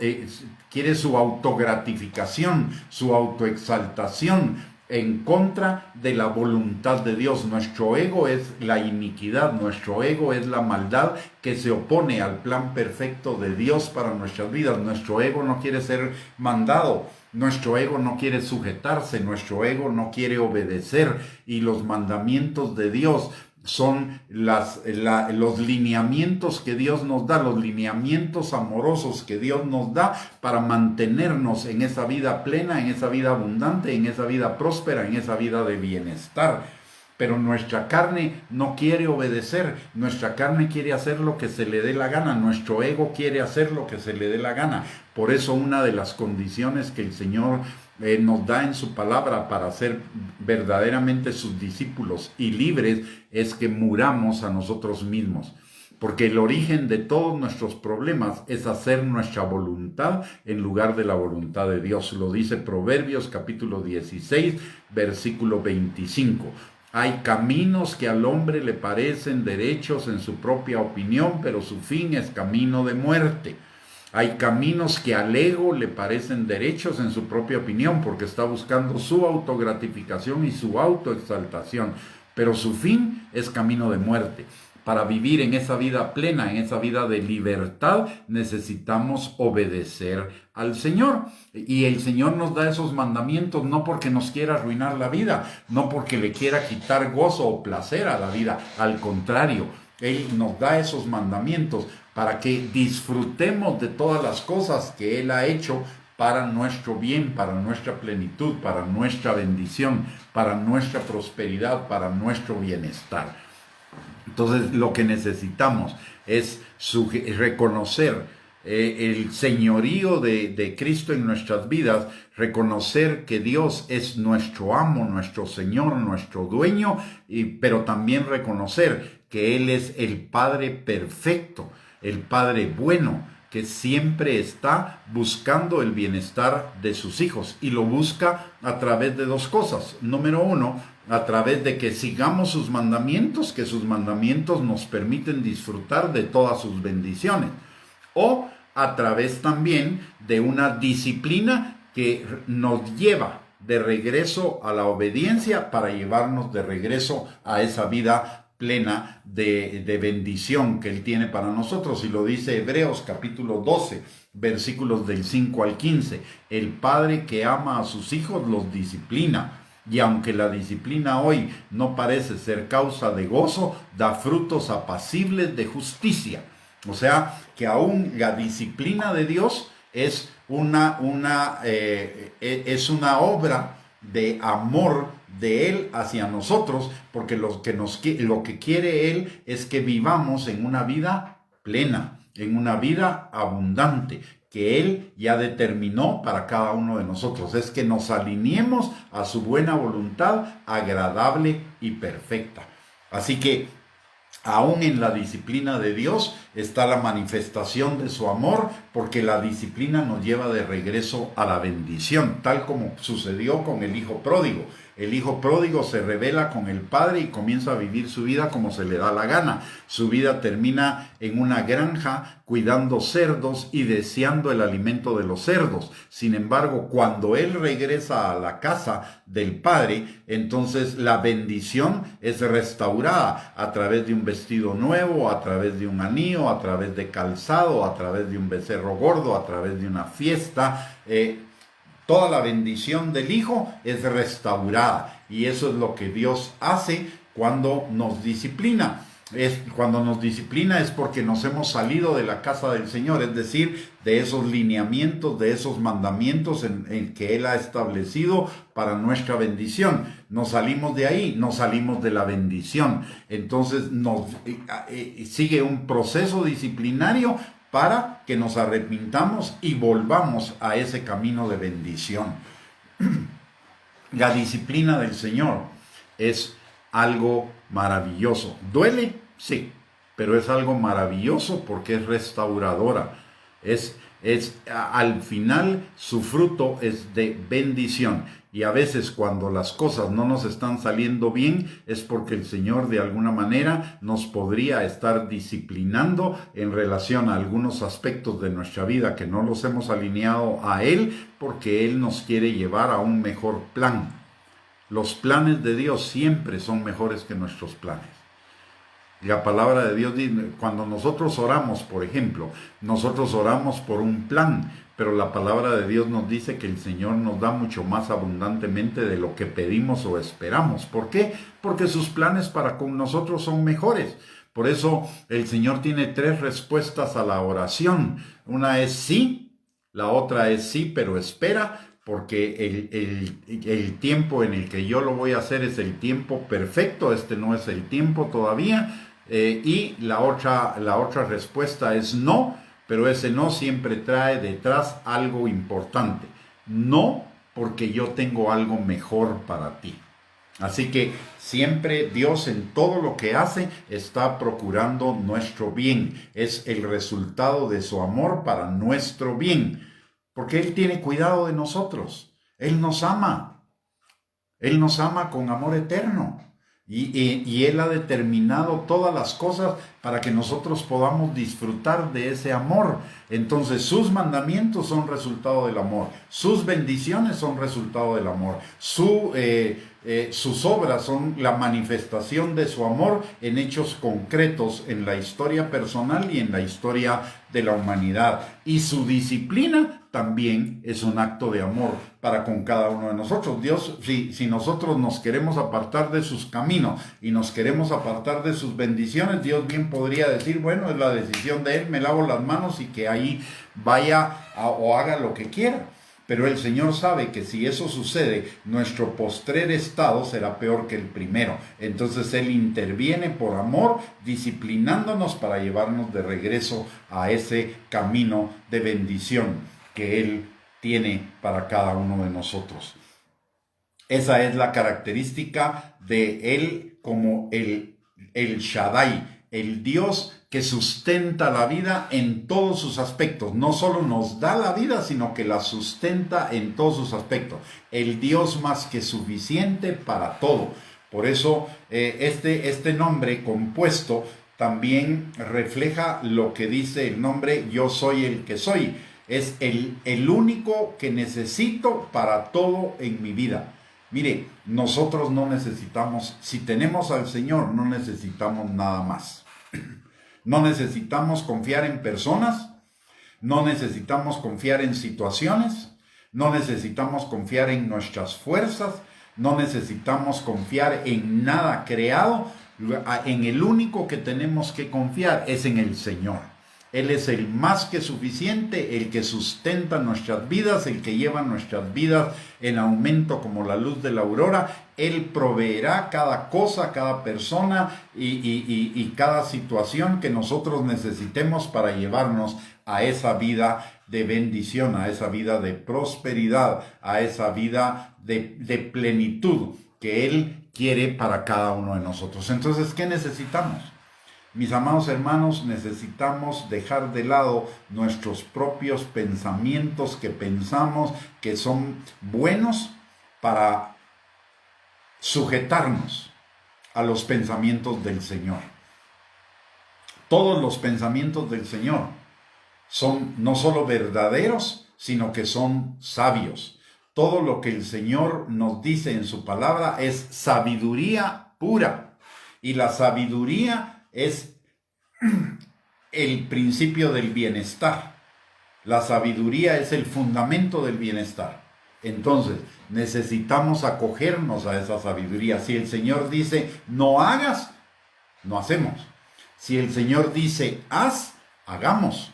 quiere su autogratificación, su autoexaltación, en contra de la voluntad de Dios. Nuestro ego es la iniquidad, nuestro ego es la maldad que se opone al plan perfecto de Dios para nuestras vidas. Nuestro ego no quiere ser mandado, nuestro ego no quiere sujetarse, nuestro ego no quiere obedecer, y los mandamientos de Dios son los lineamientos que Dios nos da, los lineamientos amorosos que Dios nos da para mantenernos en esa vida plena, en esa vida abundante, en esa vida próspera, en esa vida de bienestar. Pero nuestra carne no quiere obedecer, nuestra carne quiere hacer lo que se le dé la gana, nuestro ego quiere hacer lo que se le dé la gana. Por eso una de las condiciones que el Señor nos da en su palabra para ser verdaderamente sus discípulos y libres es que muramos a nosotros mismos. Porque el origen de todos nuestros problemas es hacer nuestra voluntad en lugar de la voluntad de Dios. Lo dice Proverbios capítulo 16, versículo 25. Hay caminos que al hombre le parecen derechos en su propia opinión, pero su fin es camino de muerte. Hay caminos que al ego le parecen derechos en su propia opinión, porque está buscando su autogratificación y su autoexaltación, pero su fin es camino de muerte. Para vivir en esa vida plena, en esa vida de libertad, necesitamos obedecer al Señor. Y el Señor nos da esos mandamientos no porque nos quiera arruinar la vida, no porque le quiera quitar gozo o placer a la vida. Al contrario, Él nos da esos mandamientos para que disfrutemos de todas las cosas que Él ha hecho para nuestro bien, para nuestra plenitud, para nuestra bendición, para nuestra prosperidad, para nuestro bienestar. Entonces, lo que necesitamos es reconocer el señorío de Cristo en nuestras vidas, reconocer que Dios es nuestro amo, nuestro Señor, nuestro dueño, pero también reconocer que Él es el Padre perfecto, el Padre bueno, que siempre está buscando el bienestar de sus hijos, y lo busca a través de dos cosas. Número uno, a través de que sigamos sus mandamientos, que sus mandamientos nos permiten disfrutar de todas sus bendiciones, o a través también de una disciplina que nos lleva de regreso a la obediencia para llevarnos de regreso a esa vida plena de bendición que Él tiene para nosotros. Y lo dice Hebreos capítulo 12, versículos del 5 al 15. El padre que ama a sus hijos los disciplina. Y aunque la disciplina hoy no parece ser causa de gozo, da frutos apacibles de justicia. O sea, que aún la disciplina de Dios es una obra de amor de Él hacia nosotros, porque lo que quiere Él es que vivamos en una vida plena, en una vida abundante, que Él ya determinó para cada uno de nosotros. Es que nos alineemos a su buena voluntad, agradable y perfecta. Así que aún en la disciplina de Dios está la manifestación de su amor, porque la disciplina nos lleva de regreso a la bendición, tal como sucedió con el hijo pródigo. El hijo pródigo se rebela con el padre y comienza a vivir su vida como se le da la gana. Su vida termina en una granja cuidando cerdos y deseando el alimento de los cerdos. Sin embargo, cuando él regresa a la casa del padre, entonces la bendición es restaurada a través de un vestido nuevo, a través de un anillo, a través de calzado, a través de un becerro gordo, a través de una fiesta. Toda la bendición del Hijo es restaurada, y eso es lo que Dios hace cuando nos disciplina. Cuando nos disciplina es porque nos hemos salido de la casa del Señor, es decir, de esos lineamientos, de esos mandamientos en que Él ha establecido para nuestra bendición. Nos salimos de ahí, nos salimos de la bendición. Entonces sigue un proceso disciplinario para que nos arrepintamos y volvamos a ese camino de bendición. La disciplina del Señor es algo maravilloso. ¿Duele? Sí, pero es algo maravilloso porque es restauradora. Al final su fruto es de bendición. Y a veces cuando las cosas no nos están saliendo bien es porque el Señor de alguna manera nos podría estar disciplinando en relación a algunos aspectos de nuestra vida que no los hemos alineado a Él, porque Él nos quiere llevar a un mejor plan. Los planes de Dios siempre son mejores que nuestros planes. La palabra de Dios dice, cuando nosotros oramos, por ejemplo, nosotros oramos por un plan, pero la palabra de Dios nos dice que el Señor nos da mucho más abundantemente de lo que pedimos o esperamos. ¿Por qué? Porque sus planes para con nosotros son mejores. Por eso el Señor tiene 3 respuestas a la oración. Una es sí, la otra es sí, pero espera, porque el tiempo en el que yo lo voy a hacer es el tiempo perfecto, este no es el tiempo todavía. Y la otra respuesta es no, pero ese no siempre trae detrás algo importante. No, porque yo tengo algo mejor para ti. Así que siempre Dios en todo lo que hace está procurando nuestro bien. Es el resultado de su amor para nuestro bien. Porque Él tiene cuidado de nosotros. Él nos ama. Él nos ama con amor eterno. Y Él ha determinado todas las cosas para que nosotros podamos disfrutar de ese amor. Entonces sus mandamientos son resultado del amor. Sus bendiciones son resultado del amor. Sus obras son la manifestación de su amor en hechos concretos en la historia personal y en la historia de la humanidad. Y su disciplina también es un acto de amor para con cada uno de nosotros. Dios, si nosotros nos queremos apartar de sus caminos y nos queremos apartar de sus bendiciones, Dios bien podría decir, bueno, es la decisión de Él, me lavo las manos y que ahí vaya o haga lo que quiera. Pero el Señor sabe que si eso sucede, nuestro postrer estado será peor que el primero. Entonces Él interviene por amor, disciplinándonos para llevarnos de regreso a ese camino de bendición que Él tiene para cada uno de nosotros. Esa es la característica de Él como el Shaddai, el Dios que sustenta la vida en todos sus aspectos. No solo nos da la vida, sino que la sustenta en todos sus aspectos. El Dios más que suficiente para todo. Por eso este nombre compuesto también refleja lo que dice el nombre Yo soy el que soy. Es el único que necesito para todo en mi vida. Mire, nosotros no necesitamos, si tenemos al Señor, no necesitamos nada más. No necesitamos confiar en personas, no necesitamos confiar en situaciones, no necesitamos confiar en nuestras fuerzas, no necesitamos confiar en nada creado. En el único que tenemos que confiar es en el Señor. Él es el más que suficiente, el que sustenta nuestras vidas, el que lleva nuestras vidas en aumento como la luz de la aurora. Él proveerá cada cosa, cada persona y cada situación que nosotros necesitemos para llevarnos a esa vida de bendición, a esa vida de prosperidad, a esa vida de plenitud que Él quiere para cada uno de nosotros. Entonces, ¿qué necesitamos? Mis amados hermanos, necesitamos dejar de lado nuestros propios pensamientos que pensamos que son buenos para sujetarnos a los pensamientos del Señor. Todos los pensamientos del Señor son no solo verdaderos, sino que son sabios. Todo lo que el Señor nos dice en su palabra es sabiduría pura. Y la sabiduría es el principio del bienestar. La sabiduría es el fundamento del bienestar. Entonces, necesitamos acogernos a esa sabiduría. Si el Señor dice, no hagas, no hacemos. Si el Señor dice, haz, hagamos.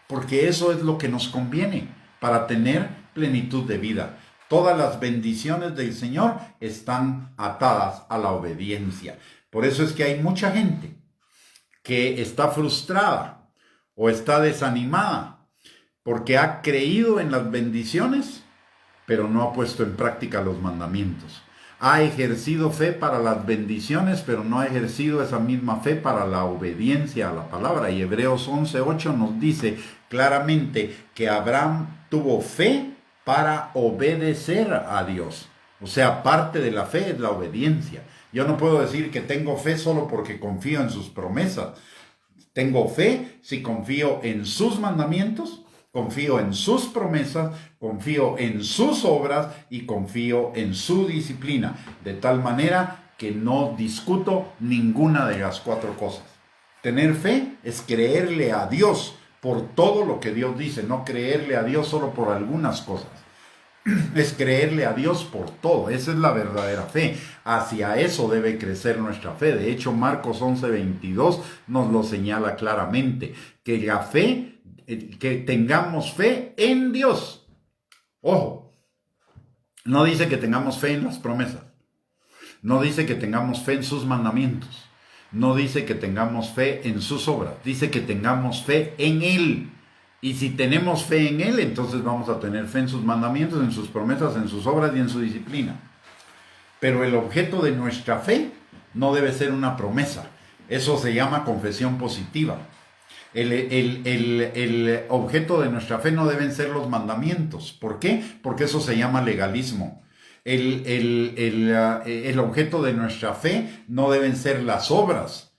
Porque eso es lo que nos conviene para tener plenitud de vida. Todas las bendiciones del Señor están atadas a la obediencia. Por eso es que hay mucha gente que está frustrada o está desanimada porque ha creído en las bendiciones, pero no ha puesto en práctica los mandamientos. Ha ejercido fe para las bendiciones, pero no ha ejercido esa misma fe para la obediencia a la palabra. Y Hebreos 11:8 nos dice claramente que Abraham tuvo fe para obedecer a Dios. O sea, parte de la fe es la obediencia. Yo no puedo decir que tengo fe solo porque confío en sus promesas. Tengo fe si confío en sus mandamientos, confío en sus promesas, confío en sus obras y confío en su disciplina. De tal manera que no discuto ninguna de las cuatro cosas. Tener fe es creerle a Dios por todo lo que Dios dice, no creerle a Dios solo por algunas cosas. Es creerle a Dios por todo. Esa es la verdadera fe. Hacia eso debe crecer nuestra fe. De hecho, Marcos 11:22 nos lo señala claramente. Que la fe, que tengamos fe en Dios. Ojo, no dice que tengamos fe en las promesas. No dice que tengamos fe en sus mandamientos. No dice que tengamos fe en sus obras. Dice que tengamos fe en Él. Y si tenemos fe en Él, entonces vamos a tener fe en sus mandamientos, en sus promesas, en sus obras y en su disciplina. Pero el objeto de nuestra fe no debe ser una promesa. Eso se llama confesión positiva. El objeto de nuestra fe no deben ser los mandamientos. ¿Por qué? Porque eso se llama legalismo. El objeto de nuestra fe no deben ser las obras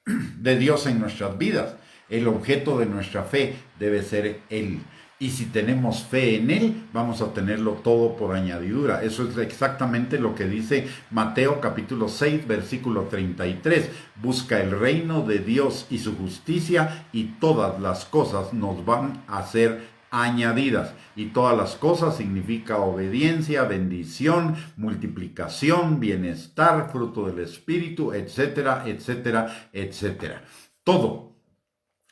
de Dios en nuestras vidas. El objeto de nuestra fe debe ser Él. Y si tenemos fe en Él, vamos a tenerlo todo por añadidura. Eso es exactamente lo que dice Mateo capítulo 6, versículo 33. Busca el reino de Dios y su justicia y todas las cosas nos van a ser añadidas. Y todas las cosas significa obediencia, bendición, multiplicación, bienestar, fruto del Espíritu, etcétera, etcétera, etcétera. Todo.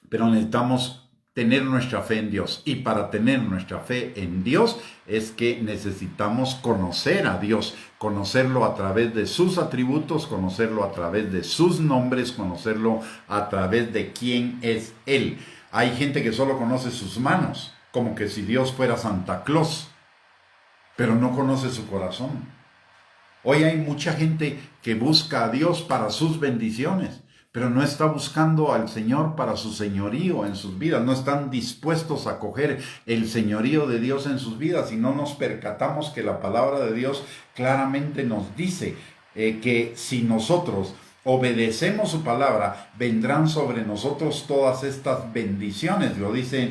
Pero necesitamos tener nuestra fe en Dios. Y para tener nuestra fe en Dios es que necesitamos conocer a Dios, conocerlo a través de sus atributos, conocerlo a través de sus nombres, conocerlo a través de quién es Él. Hay gente que solo conoce sus manos, como que si Dios fuera Santa Claus, pero no conoce su corazón. Hoy hay mucha gente que busca a Dios para sus bendiciones, pero no está buscando al Señor para su señorío en sus vidas. No están dispuestos a coger el señorío de Dios en sus vidas, y no nos percatamos que la palabra de Dios claramente nos dice que si nosotros obedecemos su palabra, vendrán sobre nosotros todas estas bendiciones. Lo dice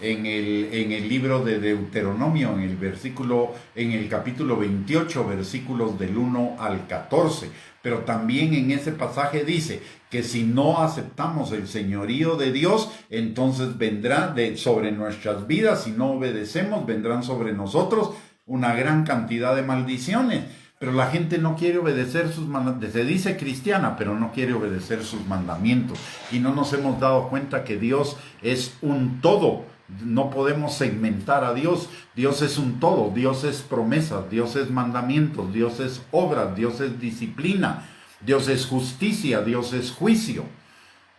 en el libro de Deuteronomio, en el capítulo 28, versículos del 1 al 14. Pero también en ese pasaje dice que si no aceptamos el señorío de Dios, entonces vendrá sobre nuestras vidas. Si no obedecemos, vendrán sobre nosotros una gran cantidad de maldiciones. Pero la gente no quiere obedecer sus mandamientos. Se dice cristiana, pero no quiere obedecer sus mandamientos. Y no nos hemos dado cuenta que Dios es un todo. No podemos segmentar a Dios. Dios es un todo. Dios es promesas, Dios es mandamientos, Dios es obras, Dios es disciplina, Dios es justicia, Dios es juicio,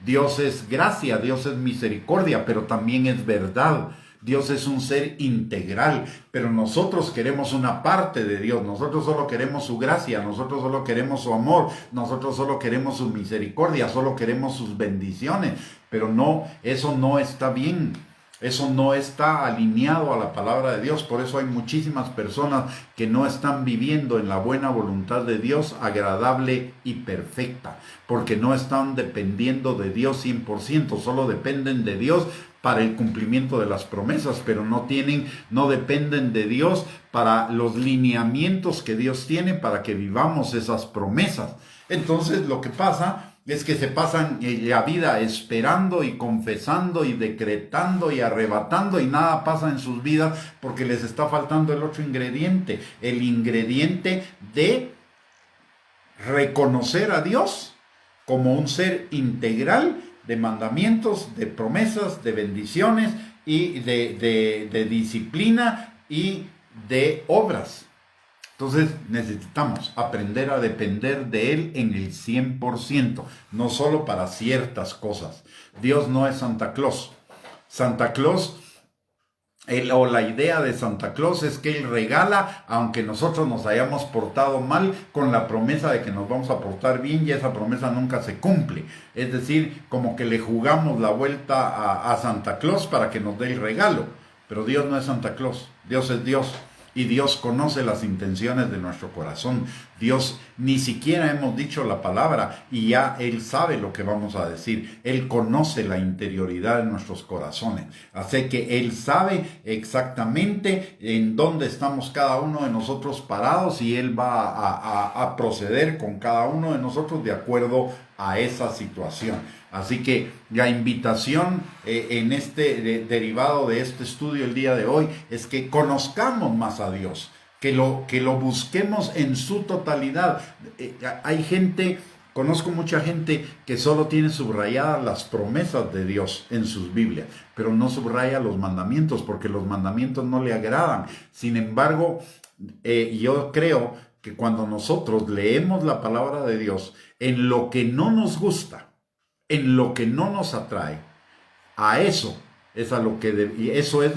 Dios es gracia, Dios es misericordia, pero también es verdad. Dios es un ser integral, pero nosotros queremos una parte de Dios. Nosotros solo queremos su gracia, nosotros solo queremos su amor, nosotros solo queremos su misericordia, solo queremos sus bendiciones. Pero no, eso no está bien. Eso no está alineado a la palabra de Dios. Por eso hay muchísimas personas que no están viviendo en la buena voluntad de Dios, agradable y perfecta, porque no están dependiendo de Dios 100%, solo dependen de Dios para el cumplimiento de las promesas, pero no dependen de Dios para los lineamientos que Dios tiene para que vivamos esas promesas. Entonces lo que pasa es que se pasan la vida esperando y confesando y decretando y arrebatando, y nada pasa en sus vidas porque les está faltando el otro ingrediente, el ingrediente de reconocer a Dios como un ser integral de mandamientos, de promesas, de bendiciones y de disciplina y de obras. Entonces necesitamos aprender a depender de Él en el 100%, no solo para ciertas cosas. Dios no es Santa Claus. Santa Claus, o la idea de Santa Claus es que Él regala, aunque nosotros nos hayamos portado mal, con la promesa de que nos vamos a portar bien, y esa promesa nunca se cumple. Es decir, como que le jugamos la vuelta a Santa Claus para que nos dé el regalo. Pero Dios no es Santa Claus, Dios es Dios. Y Dios conoce las intenciones de nuestro corazón. Dios ni siquiera hemos dicho la palabra y ya Él sabe lo que vamos a decir. Él conoce la interioridad de nuestros corazones. Así que Él sabe exactamente en dónde estamos cada uno de nosotros parados, y Él va a proceder con cada uno de nosotros de acuerdo a esa situación. Así que la invitación en derivado de este estudio el día de hoy es que conozcamos más a Dios, que lo busquemos en su totalidad. Conozco mucha gente que solo tiene subrayadas las promesas de Dios en sus Biblias, pero no subraya los mandamientos porque los mandamientos no le agradan. Sin embargo, yo creo que cuando nosotros leemos la palabra de Dios, en lo que no nos gusta, en lo que no nos atrae, eso es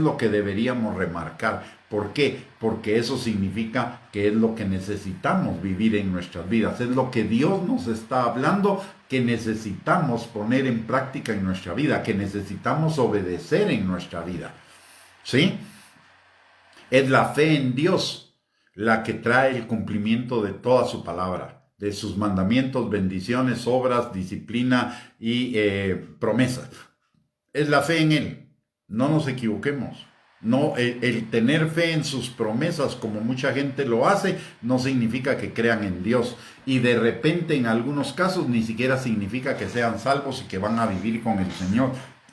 lo que deberíamos remarcar. ¿Por qué? Porque eso significa que es lo que necesitamos vivir en nuestras vidas. Es lo que Dios nos está hablando que necesitamos poner en práctica en nuestra vida, que necesitamos obedecer en nuestra vida. ¿Sí? Es la fe en Dios la que trae el cumplimiento de toda su palabra, de sus mandamientos, bendiciones, obras, disciplina y promesas. Es la fe en Él. No nos equivoquemos. No, el tener fe en sus promesas, como mucha gente lo hace, no significa que crean en Dios. Y de repente, en algunos casos, ni siquiera significa que sean salvos y que van a vivir con el Señor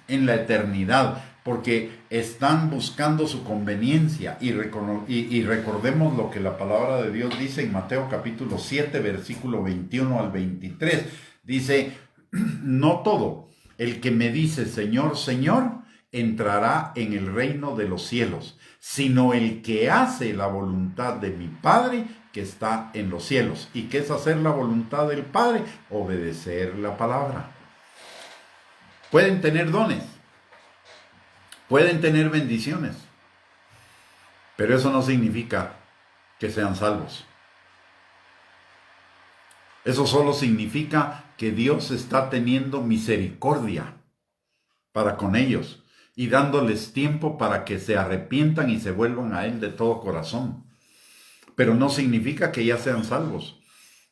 en la eternidad, porque están buscando su conveniencia. Y recordemos lo que la palabra de Dios dice en Mateo capítulo 7, versículo 21 al 23. Dice: no todo el que me dice Señor, Señor, entrará en el reino de los cielos, sino el que hace la voluntad de mi Padre que está en los cielos. ¿Y qué es hacer la voluntad del Padre? Obedecer la palabra. Pueden tener dones, pueden tener bendiciones, pero eso no significa que sean salvos. Eso solo significa que Dios está teniendo misericordia para con ellos y dándoles tiempo para que se arrepientan y se vuelvan a Él de todo corazón. Pero no significa que ya sean salvos.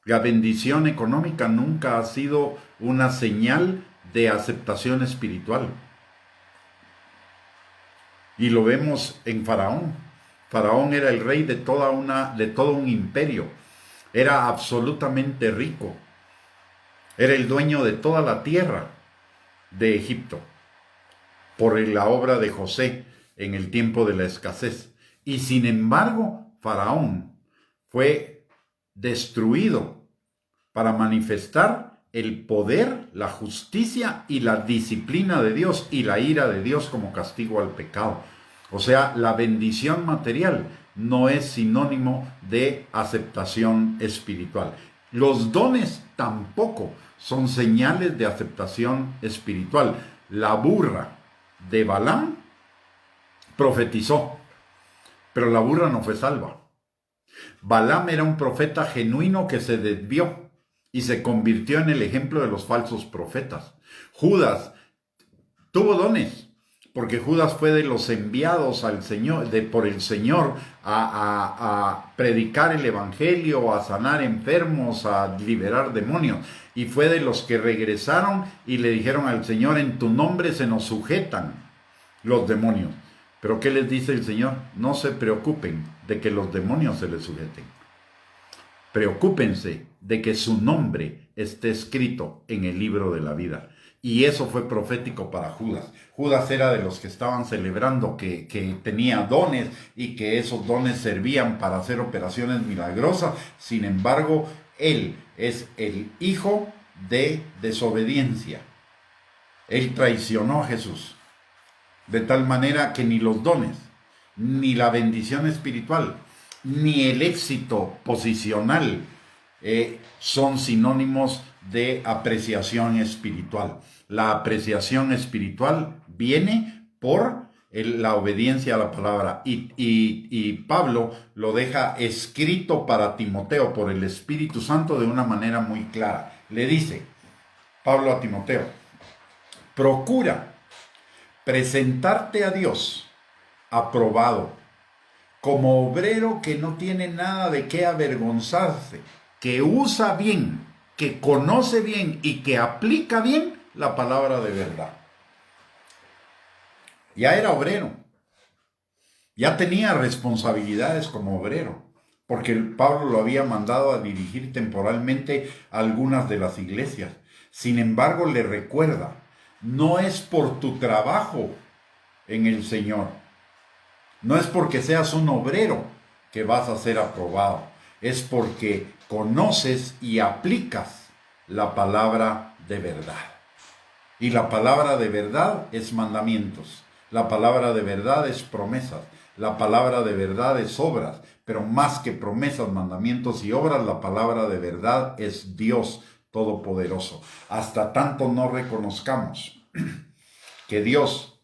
La bendición económica nunca ha sido una señal de aceptación espiritual. Y lo vemos en Faraón. Faraón era el rey de todo un imperio. Era absolutamente rico. Era el dueño de toda la tierra de Egipto por la obra de José en el tiempo de la escasez. Y sin embargo, Faraón fue destruido para manifestar el poder, la justicia y la disciplina de Dios y la ira de Dios como castigo al pecado. O sea, la bendición material no es sinónimo de aceptación espiritual. Los dones tampoco son señales de aceptación espiritual. La burra de Balaam profetizó, pero la burra no fue salva. Balaam era un profeta genuino que se desvió y se convirtió en el ejemplo de los falsos profetas. Judas tuvo dones, porque Judas fue de los enviados al Señor, por el Señor a predicar el evangelio, a sanar enfermos, a liberar demonios. Y fue de los que regresaron y le dijeron al Señor: en tu nombre se nos sujetan los demonios. Pero ¿qué les dice el Señor? No se preocupen de que los demonios se les sujeten. Preocúpense de que su nombre esté escrito en el libro de la vida. Y eso fue profético para Judas. Judas era de los que estaban celebrando que tenía dones y que esos dones servían para hacer operaciones milagrosas. Sin embargo, él es el hijo de desobediencia. Él traicionó a Jesús. De tal manera que ni los dones, ni la bendición espiritual, ni el éxito posicional son sinónimos de apreciación espiritual. La apreciación espiritual viene por la obediencia a la palabra. Y Pablo lo deja escrito para Timoteo por el Espíritu Santo de una manera muy clara. Le dice Pablo a Timoteo: procura presentarte a Dios aprobado, como obrero que no tiene nada de qué avergonzarse, que usa bien, que conoce bien y que aplica bien la palabra de verdad. Ya era obrero, ya tenía responsabilidades como obrero, porque Pablo lo había mandado a dirigir temporalmente algunas de las iglesias. Sin embargo, le recuerda: no es por tu trabajo en el Señor, no es porque seas un obrero que vas a ser aprobado, es porque conoces y aplicas la palabra de verdad. Y la palabra de verdad es mandamientos, la palabra de verdad es promesas, la palabra de verdad es obras, pero más que promesas, mandamientos y obras, la palabra de verdad es Dios Todopoderoso. Hasta tanto no reconozcamos que Dios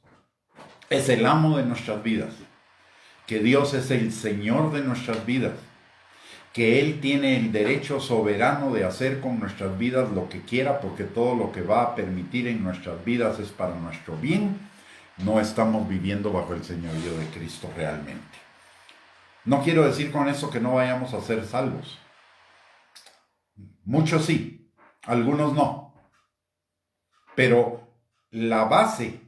es el amo de nuestras vidas, que Dios es el Señor de nuestras vidas, que Él tiene el derecho soberano de hacer con nuestras vidas lo que quiera, porque todo lo que va a permitir en nuestras vidas es para nuestro bien, no estamos viviendo bajo el señorío de Cristo realmente. No quiero decir con eso que no vayamos a ser salvos. Muchos sí, algunos no. Pero la base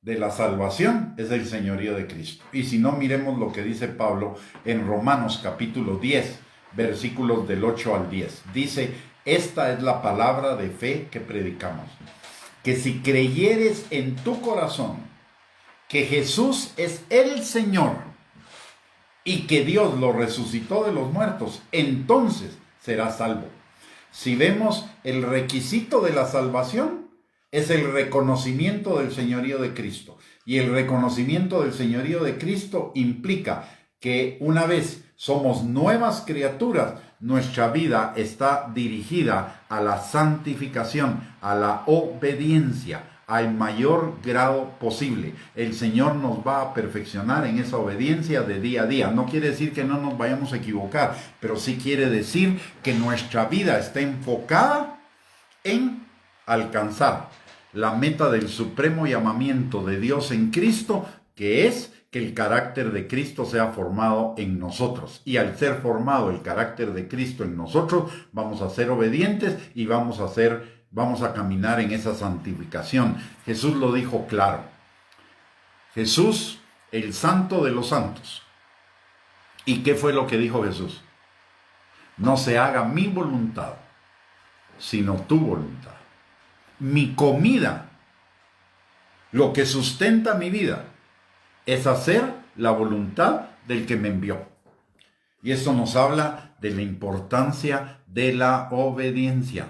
de la salvación es el señorío de Cristo. Y si no, miremos lo que dice Pablo en Romanos capítulo 10, versículos del 8 al 10. Dice: esta es la palabra de fe que predicamos, que si creyeres en tu corazón que Jesús es el Señor y que Dios lo resucitó de los muertos, entonces serás salvo. Si vemos el requisito de la salvación, es el reconocimiento del señorío de Cristo. Y el reconocimiento del señorío de Cristo implica que una vez somos nuevas criaturas, nuestra vida está dirigida a la santificación, a la obediencia, al mayor grado posible. El Señor nos va a perfeccionar en esa obediencia de día a día. No quiere decir que no nos vayamos a equivocar, pero sí quiere decir que nuestra vida está enfocada en alcanzar la meta del supremo llamamiento de Dios en Cristo, que es que el carácter de Cristo sea formado en nosotros. Y al ser formado el carácter de Cristo en nosotros, vamos a ser obedientes y vamos a caminar en esa santificación. Jesús lo dijo claro. Jesús, el santo de los santos. ¿Y qué fue lo que dijo Jesús? No se haga mi voluntad, sino tu voluntad. Mi comida, lo que sustenta mi vida, es hacer la voluntad del que me envió. Y esto nos habla de la importancia de la obediencia.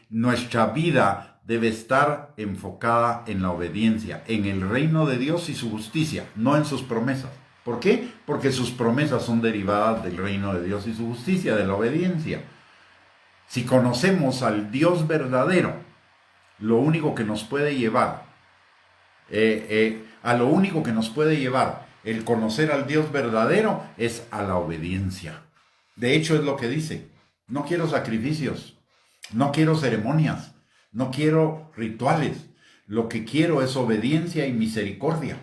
Nuestra vida debe estar enfocada en la obediencia, en el reino de Dios y su justicia, no en sus promesas. ¿Por qué? Porque sus promesas son derivadas del reino de Dios y su justicia, de la obediencia. Si conocemos al Dios verdadero, lo único que nos puede llevar el conocer al Dios verdadero es a la obediencia. De hecho, es lo que dice: no quiero sacrificios, no quiero ceremonias, no quiero rituales. Lo que quiero es obediencia y misericordia.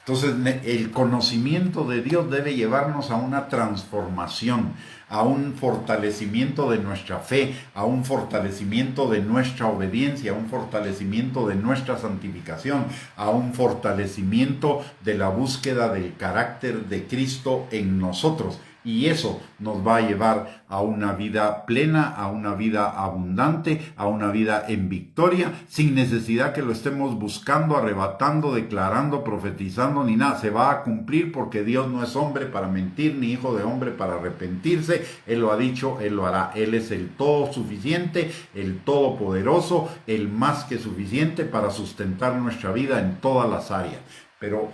Entonces, el conocimiento de Dios debe llevarnos a una transformación, a un fortalecimiento de nuestra fe, a un fortalecimiento de nuestra obediencia, a un fortalecimiento de nuestra santificación, a un fortalecimiento de la búsqueda del carácter de Cristo en nosotros. Y eso nos va a llevar a una vida plena, a una vida abundante, a una vida en victoria, sin necesidad que lo estemos buscando, arrebatando, declarando, profetizando, ni nada. Se va a cumplir porque Dios no es hombre para mentir, ni hijo de hombre para arrepentirse. Él lo ha dicho, Él lo hará. Él es el todo suficiente, el todopoderoso, el más que suficiente para sustentar nuestra vida en todas las áreas. Pero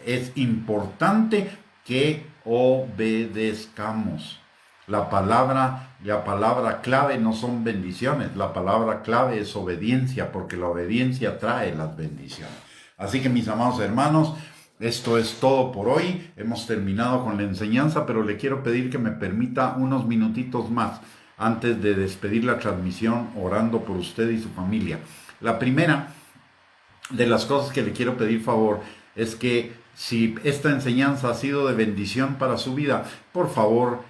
es importante que obedezcamos. La palabra clave no son bendiciones, la palabra clave es obediencia, porque la obediencia trae las bendiciones. Así que, mis amados hermanos, esto es todo por hoy. Hemos terminado con la enseñanza, pero le quiero pedir que me permita unos minutitos más antes de despedir la transmisión, orando por usted y su familia. La primera de las cosas que le quiero pedir favor es que, si esta enseñanza ha sido de bendición para su vida, por favor,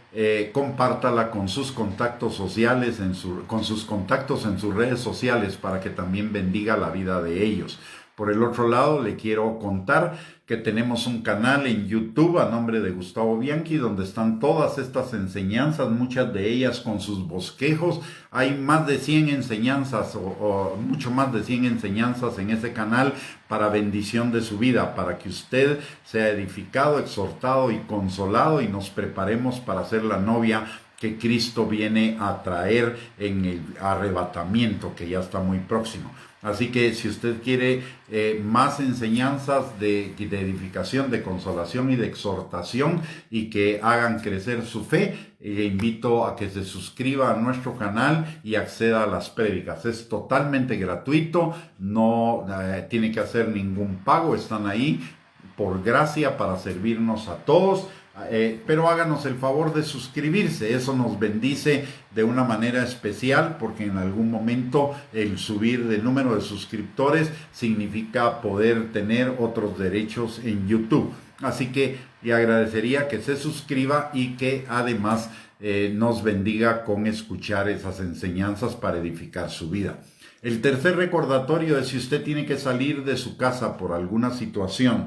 compártala con sus contactos sociales, con sus contactos en sus redes sociales, para que también bendiga la vida de ellos. Por el otro lado, le quiero contar que tenemos un canal en YouTube a nombre de Gustavo Bianchi, donde están todas estas enseñanzas, muchas de ellas con sus bosquejos. Hay más de 100 enseñanzas, o mucho más de 100 enseñanzas en ese canal para bendición de su vida, para que usted sea edificado, exhortado y consolado, y nos preparemos para ser la novia que Cristo viene a traer en el arrebatamiento, que ya está muy próximo. Así que si usted quiere más enseñanzas de edificación, de consolación y de exhortación, y que hagan crecer su fe, le invito a que se suscriba a nuestro canal y acceda a las prédicas. Es totalmente gratuito, no tiene que hacer ningún pago, están ahí por gracia para servirnos a todos. Pero háganos el favor de suscribirse, eso nos bendice de una manera especial, porque en algún momento el subir del número de suscriptores significa poder tener otros derechos en YouTube. Así que le agradecería que se suscriba y que además nos bendiga con escuchar esas enseñanzas para edificar su vida. El tercer recordatorio es: si usted tiene que salir de su casa por alguna situación,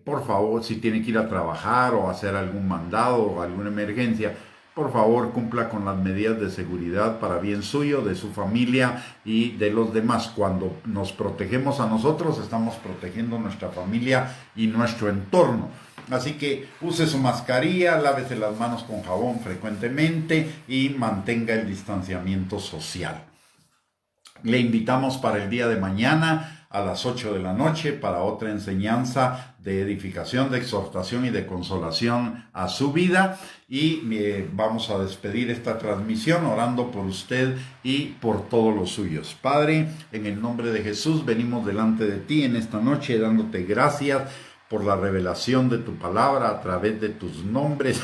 por favor, si tiene que ir a trabajar o hacer algún mandado o alguna emergencia, por favor, cumpla con las medidas de seguridad para bien suyo, de su familia y de los demás. Cuando nos protegemos a nosotros, estamos protegiendo nuestra familia y nuestro entorno. Así que use su mascarilla, lávese las manos con jabón frecuentemente y mantenga el distanciamiento social. Le invitamos para el día de mañana a las 8 de la noche para otra enseñanza de edificación, de exhortación y de consolación a su vida. Y vamos a despedir esta transmisión orando por usted y por todos los suyos. Padre, en el nombre de Jesús venimos delante de ti en esta noche dándote gracias por la revelación de tu palabra a través de tus nombres,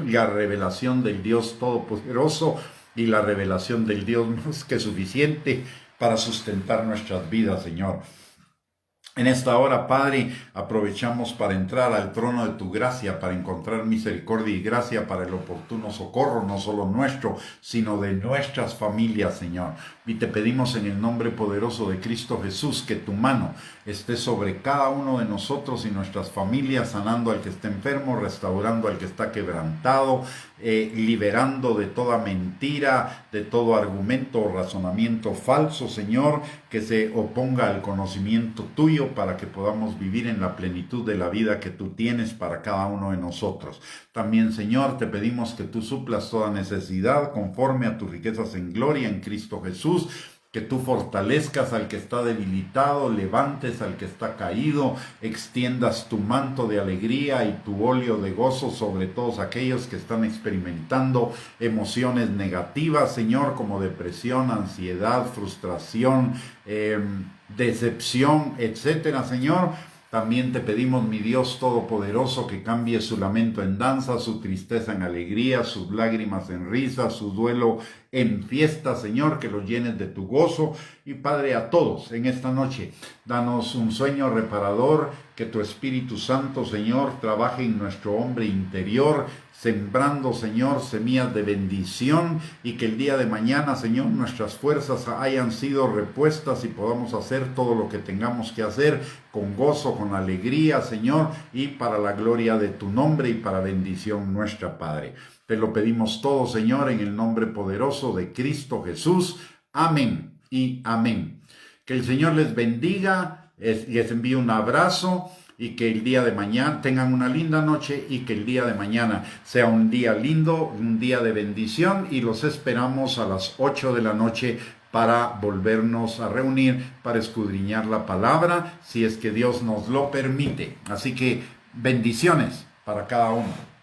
la revelación del Dios Todopoderoso y la revelación del Dios más que suficiente para sustentar nuestras vidas, Señor. En esta hora, Padre, aprovechamos para entrar al trono de tu gracia, para encontrar misericordia y gracia para el oportuno socorro, no solo nuestro, sino de nuestras familias, Señor. Y te pedimos en el nombre poderoso de Cristo Jesús que tu mano esté sobre cada uno de nosotros y nuestras familias, sanando al que está enfermo, restaurando al que está quebrantado, liberando de toda mentira, de todo argumento o razonamiento falso, Señor, que se oponga al conocimiento tuyo para que podamos vivir en la plenitud de la vida que tú tienes para cada uno de nosotros. También, Señor, te pedimos que tú suplas toda necesidad conforme a tus riquezas en gloria en Cristo Jesús, que tú fortalezcas al que está debilitado, levantes al que está caído, extiendas tu manto de alegría y tu óleo de gozo sobre todos aquellos que están experimentando emociones negativas, Señor, como depresión, ansiedad, frustración, decepción, etcétera, Señor. También te pedimos, mi Dios Todopoderoso, que cambie su lamento en danza, su tristeza en alegría, sus lágrimas en risa, su duelo en fiesta, Señor, que los llenes de tu gozo. Y Padre, a todos en esta noche, danos un sueño reparador, que tu Espíritu Santo, Señor, trabaje en nuestro hombre interior, sembrando, Señor, semillas de bendición, y que el día de mañana, Señor, nuestras fuerzas hayan sido repuestas y podamos hacer todo lo que tengamos que hacer con gozo, con alegría, Señor, y para la gloria de tu nombre y para bendición nuestra, Padre. Te lo pedimos todo, Señor, en el nombre poderoso de Cristo Jesús. Amén y amén. Que el Señor les bendiga, les envíe un abrazo y que el día de mañana tengan una linda noche y que el día de mañana sea un día lindo, un día de bendición, y los esperamos a las 8 de la noche para volvernos a reunir para escudriñar la palabra, si es que Dios nos lo permite. Así que bendiciones para cada uno.